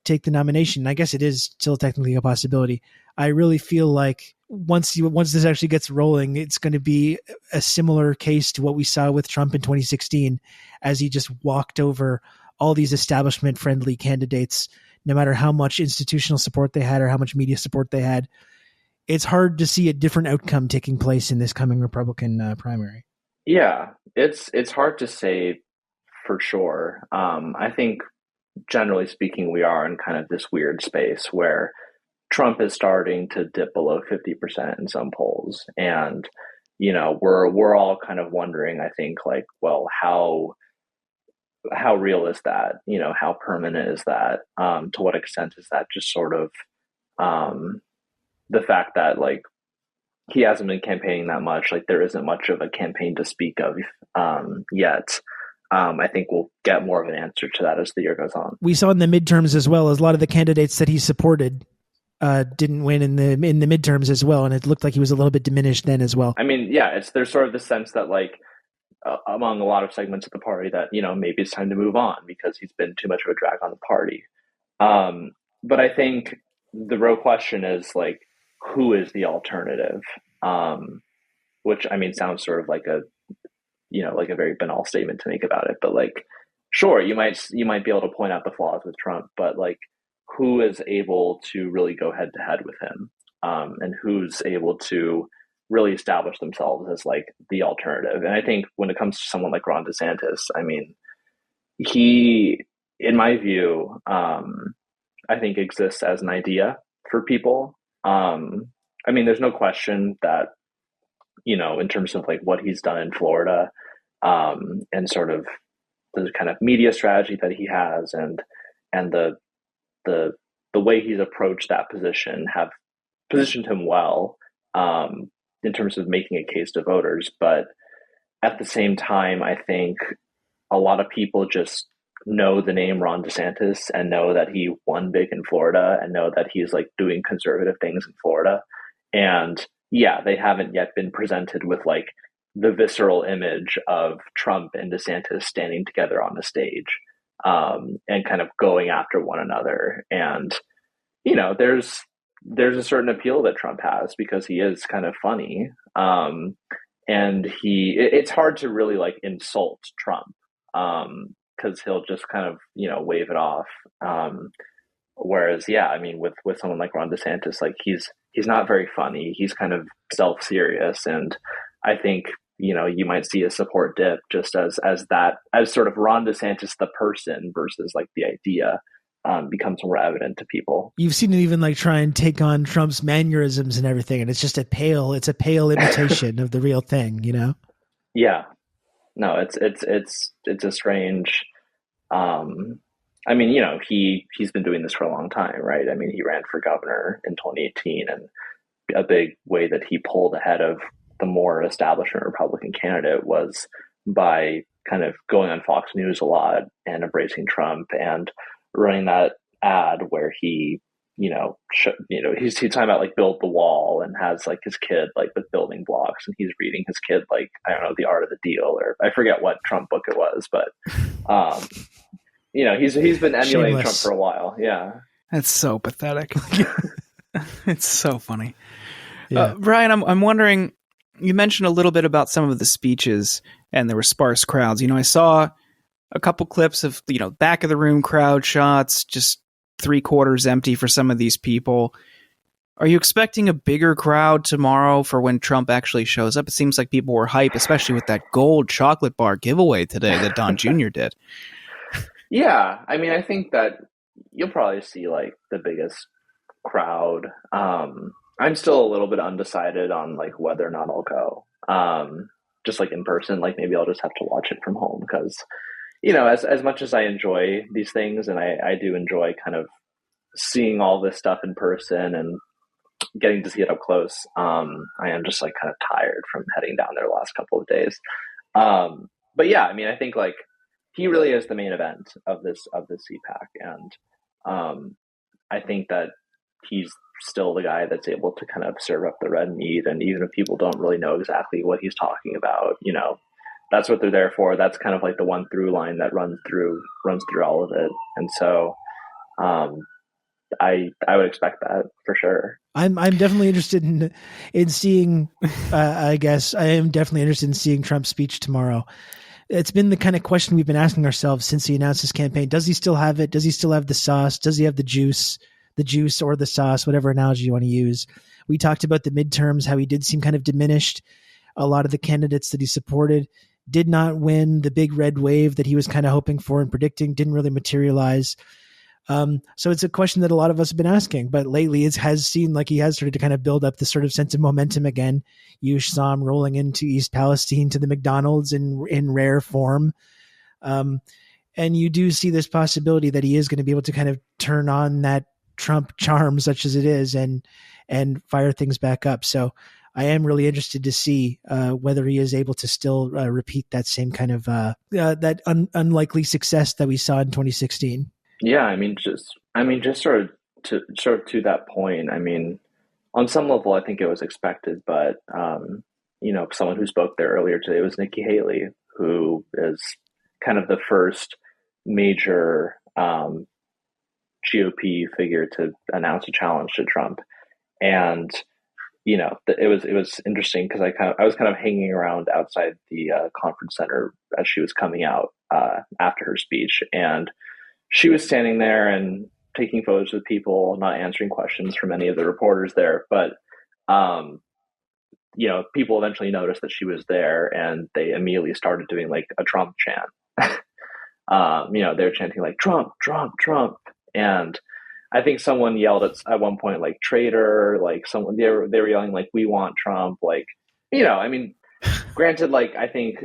take the nomination, I guess it is still technically a possibility. I really feel like once this actually gets rolling, it's going to be a similar case to what we saw with Trump in 2016, as he just walked over all these establishment friendly candidates, no matter how much institutional support they had or how much media support they had. It's hard to see a different outcome taking place in this coming Republican primary. Yeah, it's hard to say for sure. I think generally speaking, we are in kind of this weird space where Trump is starting to dip below 50% in some polls. And, we're all kind of wondering, I think, like, well, how real is that? How permanent is that? To what extent is that just sort of the fact that, like, he hasn't been campaigning that much, like there isn't much of a campaign to speak of yet. I think we'll get more of an answer to that as the year goes on. We saw in the midterms as well as a lot of the candidates that he supported didn't win in the midterms as well, and it looked like he was a little bit diminished then as well. I mean, yeah, there's sort of the sense that like among a lot of segments of the party that maybe it's time to move on because he's been too much of a drag on the party. But I think the real question is like, who is the alternative? Which I mean sounds sort of like a very banal statement to make about it, but like, sure, you might be able to point out the flaws with Trump, but like, who is able to really go head to head with him, and who's able to really establish themselves as like the alternative? And I think when it comes to someone like Ron DeSantis, I mean, he, in my view, I think exists as an idea for people. I mean, there's no question that, in terms of like what he's done in Florida, and sort of the kind of media strategy that he has and the way he's approached that position have positioned him well, in terms of making a case to voters. But at the same time, I think a lot of people just know the name Ron DeSantis and know that he won big in Florida and know that he's like doing conservative things in Florida. And yeah, they haven't yet been presented with like the visceral image of Trump and DeSantis standing together on the stage, and kind of going after one another. And, there's a certain appeal that Trump has because he is kind of funny. And it's hard to really like insult Trump, because he'll just kind of, wave it off. Whereas, yeah, I mean, with someone like Ron DeSantis, like he's not very funny. He's kind of self-serious. And I think, you might see a support dip just as sort of Ron DeSantis, the person versus like the idea, becomes more evident to people. You've seen him even like try and take on Trump's mannerisms and everything. And it's just a pale imitation of the real thing, Yeah. No, it's a strange, I mean, he's been doing this for a long time, right? I mean, he ran for governor in 2018, and a big way that he pulled ahead of the more establishment Republican candidate was by kind of going on Fox News a lot and embracing Trump and running that ad where he, he's talking about like build the wall and has like his kid like with building blocks and he's reading his kid like, I don't know, The Art of the Deal, or I forget what Trump book it was, but he's been emulating Trump for a while. Yeah. That's so pathetic. It's so funny. Yeah. Bryan, I'm wondering, you mentioned a little bit about some of the speeches and there were sparse crowds. I saw a couple clips of, back of the room crowd shots, just 3/4 empty for some of these people. Are you expecting a bigger crowd tomorrow for when Trump actually shows up? It seems like people were hype, especially with that gold chocolate bar giveaway today that Don Jr. did. Yeah. I mean, I think that you'll probably see like the biggest crowd. I'm still a little bit undecided on like whether or not I'll go. Just like in person, like maybe I'll just have to watch it from home because, as much as I enjoy these things and I do enjoy kind of seeing all this stuff in person and getting to see it up close. I am just like kind of tired from heading down there the last couple of days. But yeah, I mean, I think like he really is the main event of this CPAC, and I think that he's still the guy that's able to kind of serve up the red meat. And even if people don't really know exactly what he's talking about, you know, that's what they're there for. That's kind of like the one through line that runs through all of it. And so I would expect that for sure. I'm definitely interested in seeing. I guess I am definitely interested in seeing Trump's speech tomorrow. It's been the kind of question we've been asking ourselves since he announced his campaign. Does he still have it? Does he still have the sauce? Does he have the juice or the sauce, whatever analogy you want to use? We talked about the midterms, how he did seem kind of diminished. A lot of the candidates that he supported did not win. The big red wave that he was kind of hoping for and predicting didn't really materialize. So it's a question that a lot of us have been asking, but lately it has seemed like he has started to kind of build up this sort of sense of momentum again. You saw him rolling into East Palestine to the McDonald's in rare form. And you do see this possibility that he is going to be able to kind of turn on that Trump charm, such as it is, and fire things back up. So I am really interested to see whether he is able to still repeat that same kind of unlikely success that we saw in 2016. Yeah, I mean, just sort of to that point. I mean, on some level, I think it was expected, but you know, someone who spoke there earlier today was Nikki Haley, who is kind of the first major GOP figure to announce a challenge to Trump, and you know, it was interesting because I was kind of hanging around outside the conference center as she was coming out after her speech, and she was standing there and taking photos with people, not answering questions from any of the reporters there. But, you know, people eventually noticed that she was there, and they immediately started doing like a Trump chant. You know, they're chanting like Trump, Trump, Trump. And I think someone yelled at one point, like traitor, like someone, they were yelling like, we want Trump. Like, you know, I mean, granted, like, I think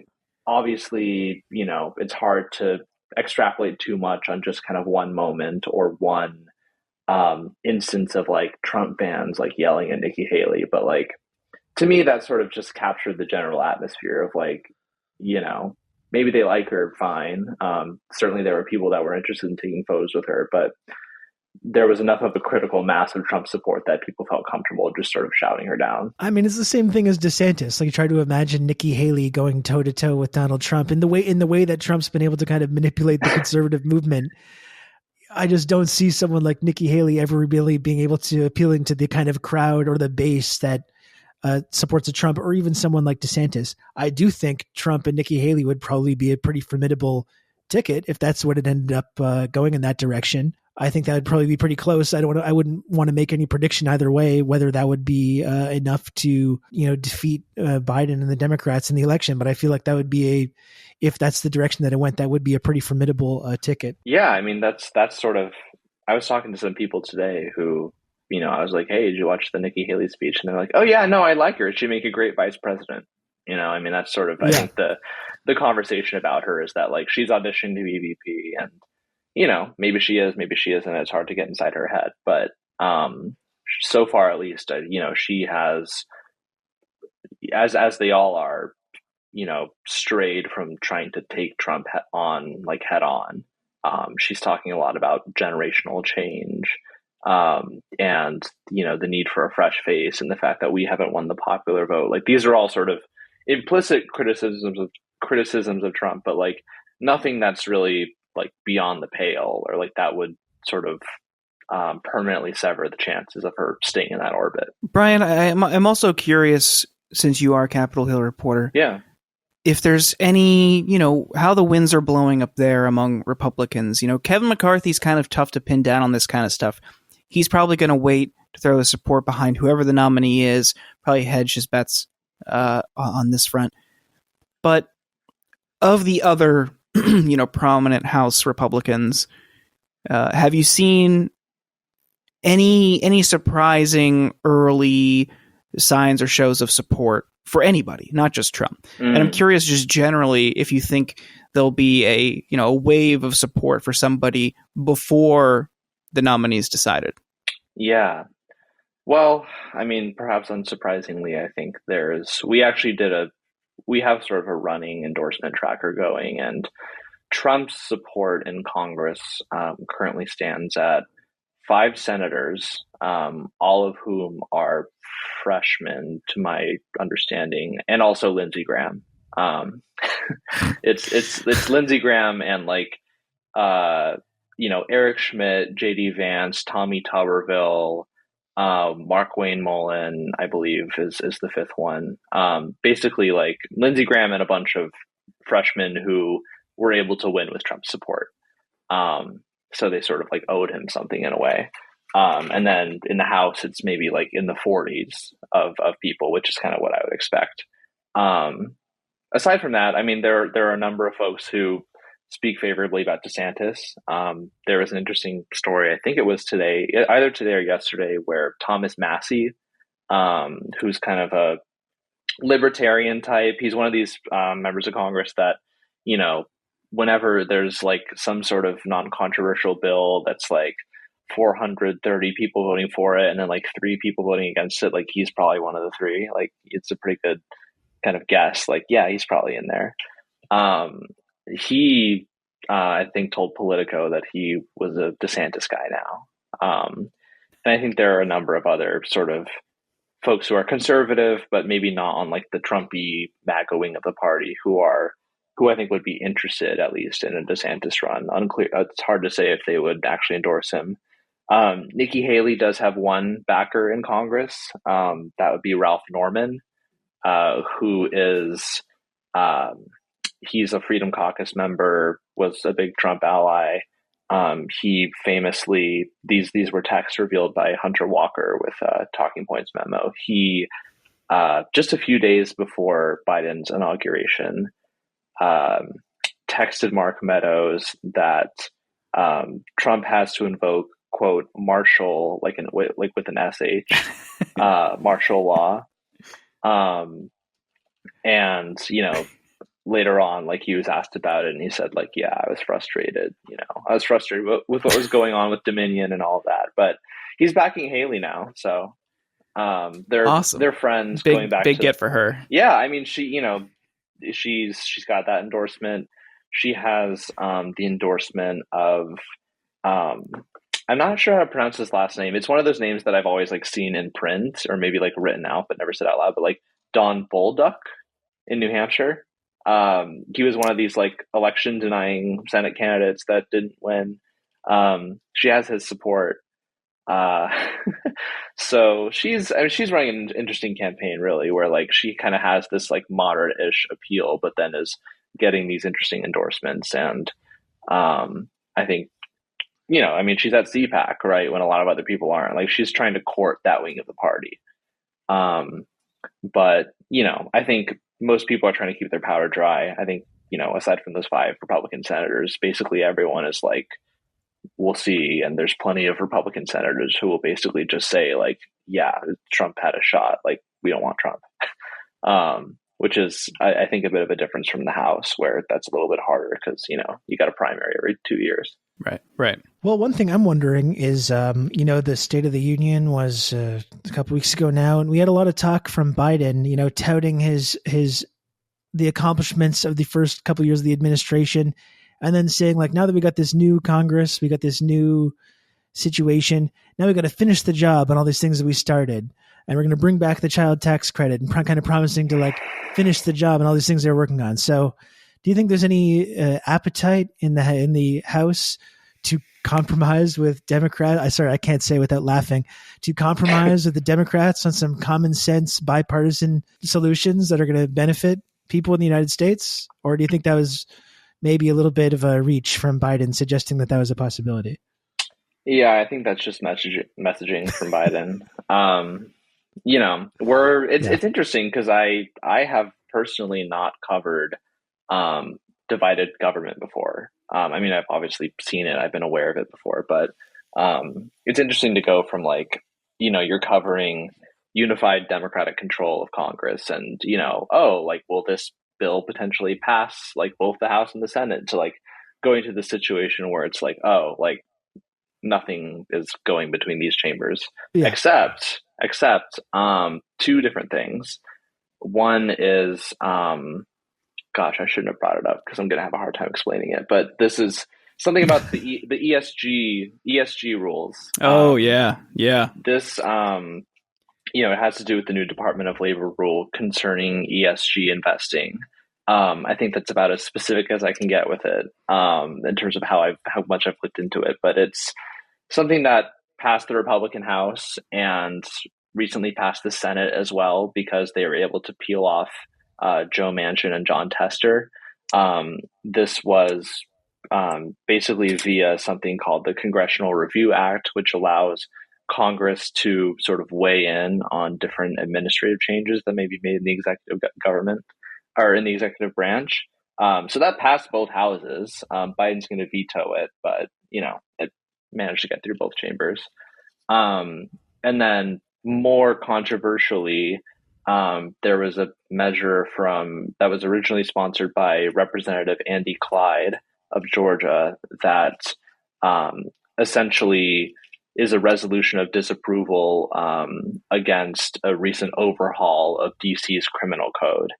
obviously, you know, it's hard to extrapolate too much on just kind of one moment or one instance of like Trump fans like yelling at Nikki Haley. But like, to me, that sort of just captured the general atmosphere of like, you know, maybe they like her, fine. Certainly there were people that were interested in taking photos with her, but there was enough of a critical mass of Trump support that people felt comfortable just sort of shouting her down. I mean, it's the same thing as DeSantis. Like, you try to imagine Nikki Haley going toe to toe with Donald Trump in the way that Trump's been able to kind of manipulate the conservative movement. I just don't see someone like Nikki Haley ever really being able to appealing to the kind of crowd or the base that supports a Trump, or even someone like DeSantis. I do think Trump and Nikki Haley would probably be a pretty formidable ticket if that's what it ended up going in that direction. I think that would probably be pretty close. I wouldn't want to make any prediction either way, whether that would be enough to, you know, defeat Biden and the Democrats in the election. But I feel like that would be if that's the direction that it went, that would be a pretty formidable ticket. Yeah. I mean, that's sort of, I was talking to some people today who, you know, I was like, hey, did you watch the Nikki Haley speech? And they're like, oh yeah, no, I like her. She'd make a great vice president. You know, I mean, that's sort of, I think the conversation about her is that like, she's auditioning to be VP, and, you know, maybe she is, maybe she isn't. It's hard to get inside her head. But so far, at least, you know, she has, as they all are, you know, strayed from trying to take Trump head on. She's talking a lot about generational change and, you know, the need for a fresh face, and the fact that we haven't won the popular vote. Like, these are all sort of implicit criticisms of Trump, but like nothing that's really like beyond the pale, or like that would sort of permanently sever the chances of her staying in that orbit. Bryan, I'm also curious, since you are a Capitol Hill reporter, if there's any, you know, how the winds are blowing up there among Republicans. You know, Kevin McCarthy's kind of tough to pin down on this kind of stuff. He's probably going to wait to throw the support behind whoever the nominee is, probably hedge his bets on this front. But of the other you know, prominent House Republicans, have you seen any surprising early signs or shows of support for anybody, not just Trump? And I'm curious, just generally, if you think there'll be a wave of support for somebody before the nominee's decided. Yeah, Well, I mean, perhaps unsurprisingly, I think we have sort of a running endorsement tracker going, and Trump's support in Congress currently stands at five senators, all of whom are freshmen, to my understanding, and also Lindsey Graham. Um, it's Lindsey Graham and uh, Eric Schmidt, J.D. Vance, Tommy Tuberville, Mark Wayne Mullen, I believe, is the fifth one. Basically, like Lindsey Graham and a bunch of freshmen who were able to win with Trump's support. So they sort of like owed him something in a way. And then in the House, it's maybe like in the 40s of people, which is kind of what I would expect. Um, Aside from that, I mean, there are a number of folks who speak favorably about DeSantis. There was an interesting story, I think it was today, either today or yesterday, where Thomas Massey, who's kind of a libertarian type, he's one of these members of Congress that, you know, whenever there's like some sort of non-controversial bill that's like 430 people voting for it and then like three people voting against it, like he's probably one of the three. Like it's a pretty good kind of guess. Like, yeah, he's probably in there. Um, he, I think, told Politico that he was a DeSantis guy now. And I think there are a number of other sort of folks who are conservative, but maybe not on like the Trumpy MAGA wing of the party, who I think would be interested at least in a DeSantis run. Unclear. It's hard to say if they would actually endorse him. Nikki Haley does have one backer in Congress. That would be Ralph Norman, who is he's a Freedom Caucus member, was a big Trump ally. He famously, these were texts revealed by Hunter Walker with a Talking Points memo. He just a few days before Biden's inauguration texted Mark Meadows that Trump has to invoke, quote, martial, like with an sh, martial law. And later on, like he was asked about it, and he said, like, yeah, I was frustrated. I was frustrated with what was going on with Dominion and all of that. But he's backing Haley now, so they're Awesome. they're friends. Big going back big to, get for her. yeah. I mean, she's got that endorsement. She has the endorsement of I'm not sure how to pronounce his last name. It's one of those names that I've always like seen in print or maybe like written out but never said out loud. But like Don Bolduc in New Hampshire. He was one of these like election denying Senate candidates that didn't win. She has his support. Uh, so she's running an interesting campaign, really, where like she kind of has this like moderate-ish appeal, but then is getting these interesting endorsements. And I think, I mean, she's at CPAC, right? When a lot of other people aren't. Like she's trying to court that wing of the party. But I think most people are trying to keep their powder dry. I think, aside from those five Republican senators, basically everyone is like, we'll see. And there's plenty of Republican senators who will basically just say like, yeah, Trump had a shot. Like, we don't want Trump. Which is, I think, a bit of a difference from the House, where that's a little bit harder because, you got a primary every 2 years. Right. Well, one thing I'm wondering is, the State of the Union was a couple weeks ago now, and we had a lot of talk from Biden, touting the accomplishments of the first couple of years of the administration, and then saying like, now that we got this new Congress, we got this new situation, now we got to finish the job on all these things that we started, and we're going to bring back the child tax credit, and kind of promising to like finish the job and all these things they're working on. So, do you think there's any appetite in the House to compromise with Democrats? I can't say without laughing. To compromise with the Democrats on some common sense bipartisan solutions that are going to benefit people in the United States? Or do you think that was maybe a little bit of a reach from Biden suggesting that was a possibility? Yeah, I think that's just messaging from Biden. It's interesting because I have personally not covered divided government before. I mean, I've obviously seen it. I've been aware of it before, but it's interesting to go from like, you're covering unified Democratic control of Congress and, like, will this bill potentially pass like both the House and the Senate, to like going to the situation where it's like, oh, like nothing is going between these chambers, Yeah. except two different things. One is, gosh, I shouldn't have brought it up because I'm going to have a hard time explaining it. But this is something about the ESG rules. Oh, yeah. This, it has to do with the new Department of Labor rule concerning ESG investing. I think that's about as specific as I can get with it, in terms of how much I've looked into it. But it's something that passed the Republican House and recently passed the Senate as well, because they were able to peel off Joe Manchin and John Tester. This was basically via something called the Congressional Review Act, which allows Congress to sort of weigh in on different administrative changes that may be made in the executive government or in the executive branch. So that passed both houses. Biden's going to veto it, but it managed to get through both chambers. And then more controversially, there was a measure that was originally sponsored by Representative Andy Clyde of Georgia that essentially is a resolution of disapproval against a recent overhaul of DC's criminal code.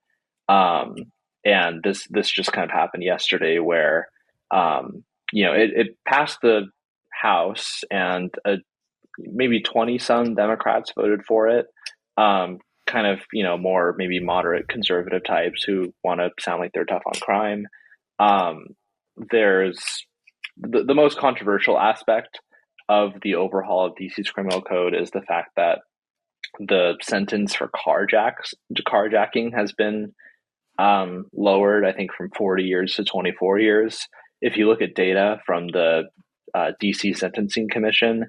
And this just kind of happened yesterday, where it passed the House, and maybe 20 some Democrats voted for it. Kind of more maybe moderate conservative types who want to sound like they're tough on crime. There's the most controversial aspect of the overhaul of DC's criminal code is the fact that the sentence for carjacking has been lowered, I think, from 40 years to 24 years. If you look at data from the DC Sentencing Commission,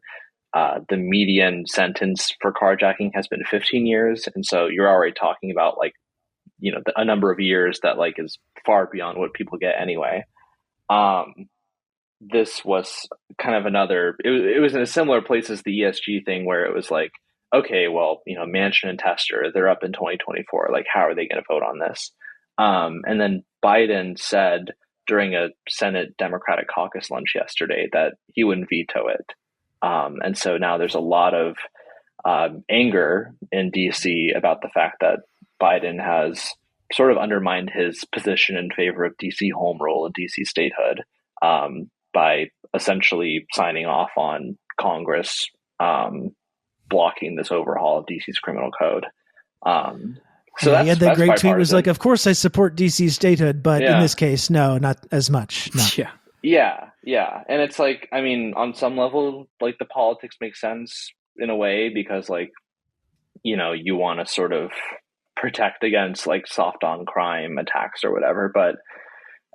the median sentence for carjacking has been 15 years. And so you're already talking about a number of years that is far beyond what people get anyway. This was kind of it was in a similar place as the ESG thing, where it was like, okay, well, Manchin and Tester, they're up in 2024. How are they going to vote on this? And then Biden said during a Senate Democratic caucus lunch yesterday that he wouldn't veto it. And so now there's a lot of anger in DC about the fact that Biden has sort of undermined his position in favor of DC home rule and DC statehood by essentially signing off on Congress blocking this overhaul of DC's criminal code. So he had that great tweet was like, of course I support DC statehood, but in this case, no, not as much. No. Yeah. And it's like, I mean, on some level, the politics makes sense in a way, because you want to sort of protect against soft on crime attacks or whatever. But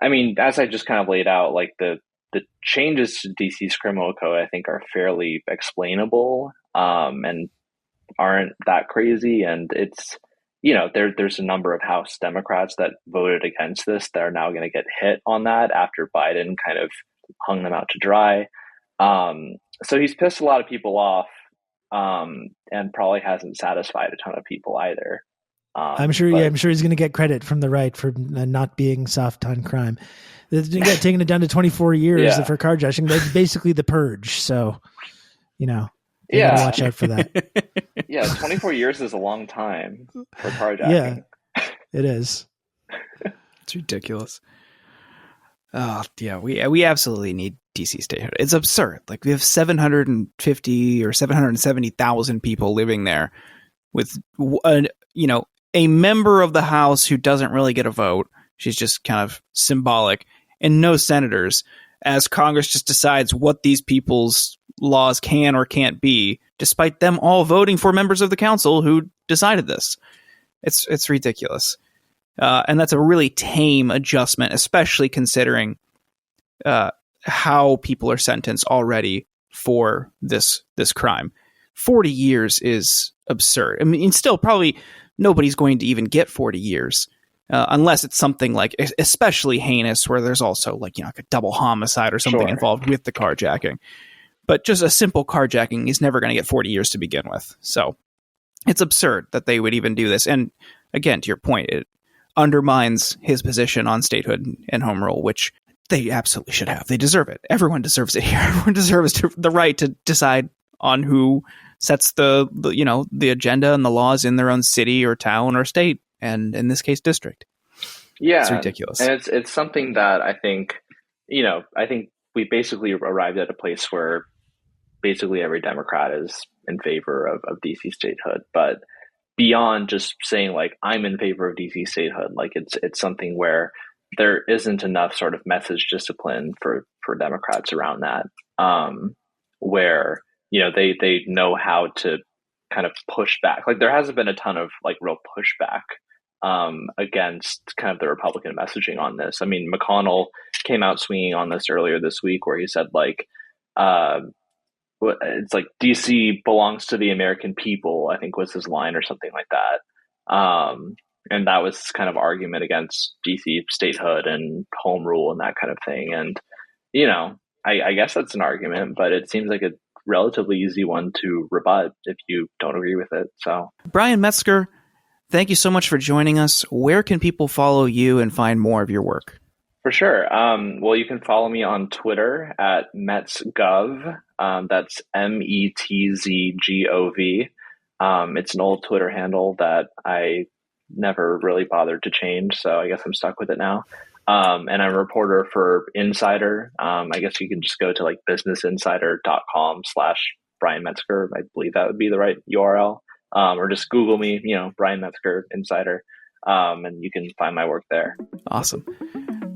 I mean, as I just kind of laid out, the changes to DC's criminal code, I think, are fairly explainable and aren't that crazy. And it's, there's a number of House Democrats that voted against this that are now going to get hit on that after Biden kind of hung them out to dry. So he's pissed a lot of people off, and probably hasn't satisfied a ton of people either. I'm sure he's going to get credit from the right for not being soft on crime. Taking it down to 24 years for carjacking. That's basically the purge. So, watch out for that. Yeah, 24 years is a long time for carjacking. Yeah, it is. It's ridiculous. Oh, yeah, we absolutely need DC statehood. It's absurd. We have 750 or 770,000 people living there with a member of the House who doesn't really get a vote. She's just kind of symbolic, and no senators, as Congress just decides what these people's laws can or can't be, despite them all voting for members of the council who decided this. It's ridiculous. And that's a really tame adjustment, especially considering how people are sentenced already for this crime. 40 years is absurd. I mean, still probably nobody's going to even get 40 years unless it's something especially heinous, where there's also a double homicide or something involved with the carjacking. But just a simple carjacking is never going to get 40 years to begin with. So it's absurd that they would even do this. And again, to your point, it undermines his position on statehood and home rule, which They absolutely should have. They deserve it. Everyone deserves it here. Everyone deserves the right to decide on who sets the agenda and the laws in their own city or town or state, and in this case, district. Yeah, it's ridiculous. And it's something that I think we basically arrived at a place where basically every Democrat is in favor of DC statehood, but beyond just saying like I'm in favor of DC statehood, like it's something where there isn't enough sort of message discipline for Democrats around that, where they know how to kind of push back. Like there hasn't been a ton of like real pushback against kind of the Republican messaging on this. I mean, McConnell came out swinging on this earlier this week, where he said like, it's like DC belongs to the American people, I think was his line or something like that. And that was kind of argument against DC statehood and home rule and that kind of thing. And, I guess that's an argument, but it seems like a relatively easy one to rebut if you don't agree with it. So, Bryan Metzger, thank you so much for joining us. Where can people follow you and find more of your work? For sure. Well, you can follow me on Twitter at MetzGov. That's METZGOV. It's an old Twitter handle that I never really bothered to change, so I guess I'm stuck with it now. And I'm a reporter for Insider. I guess you can just go to like businessinsider.com/Bryan Metzger. I believe that would be the right URL. Or just Google me, Bryan Metzger Insider, and you can find my work there. Awesome.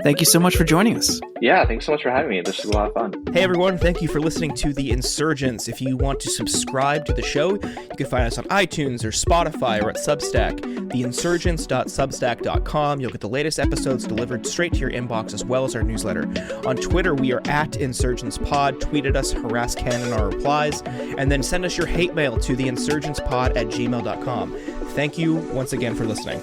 Thank you so much for joining us. Yeah, thanks so much for having me. This was a lot of fun. Hey everyone, thank you for listening to The Insurgents. If you want to subscribe to the show, you can find us on iTunes or Spotify or at Substack, theinsurgents.substack.com. You'll get the latest episodes delivered straight to your inbox as well as our newsletter. On Twitter, we are at InsurgentsPod. Tweet at us, harass Ken in our replies, and then send us your hate mail to theinsurgentspod@gmail.com. Thank you once again for listening.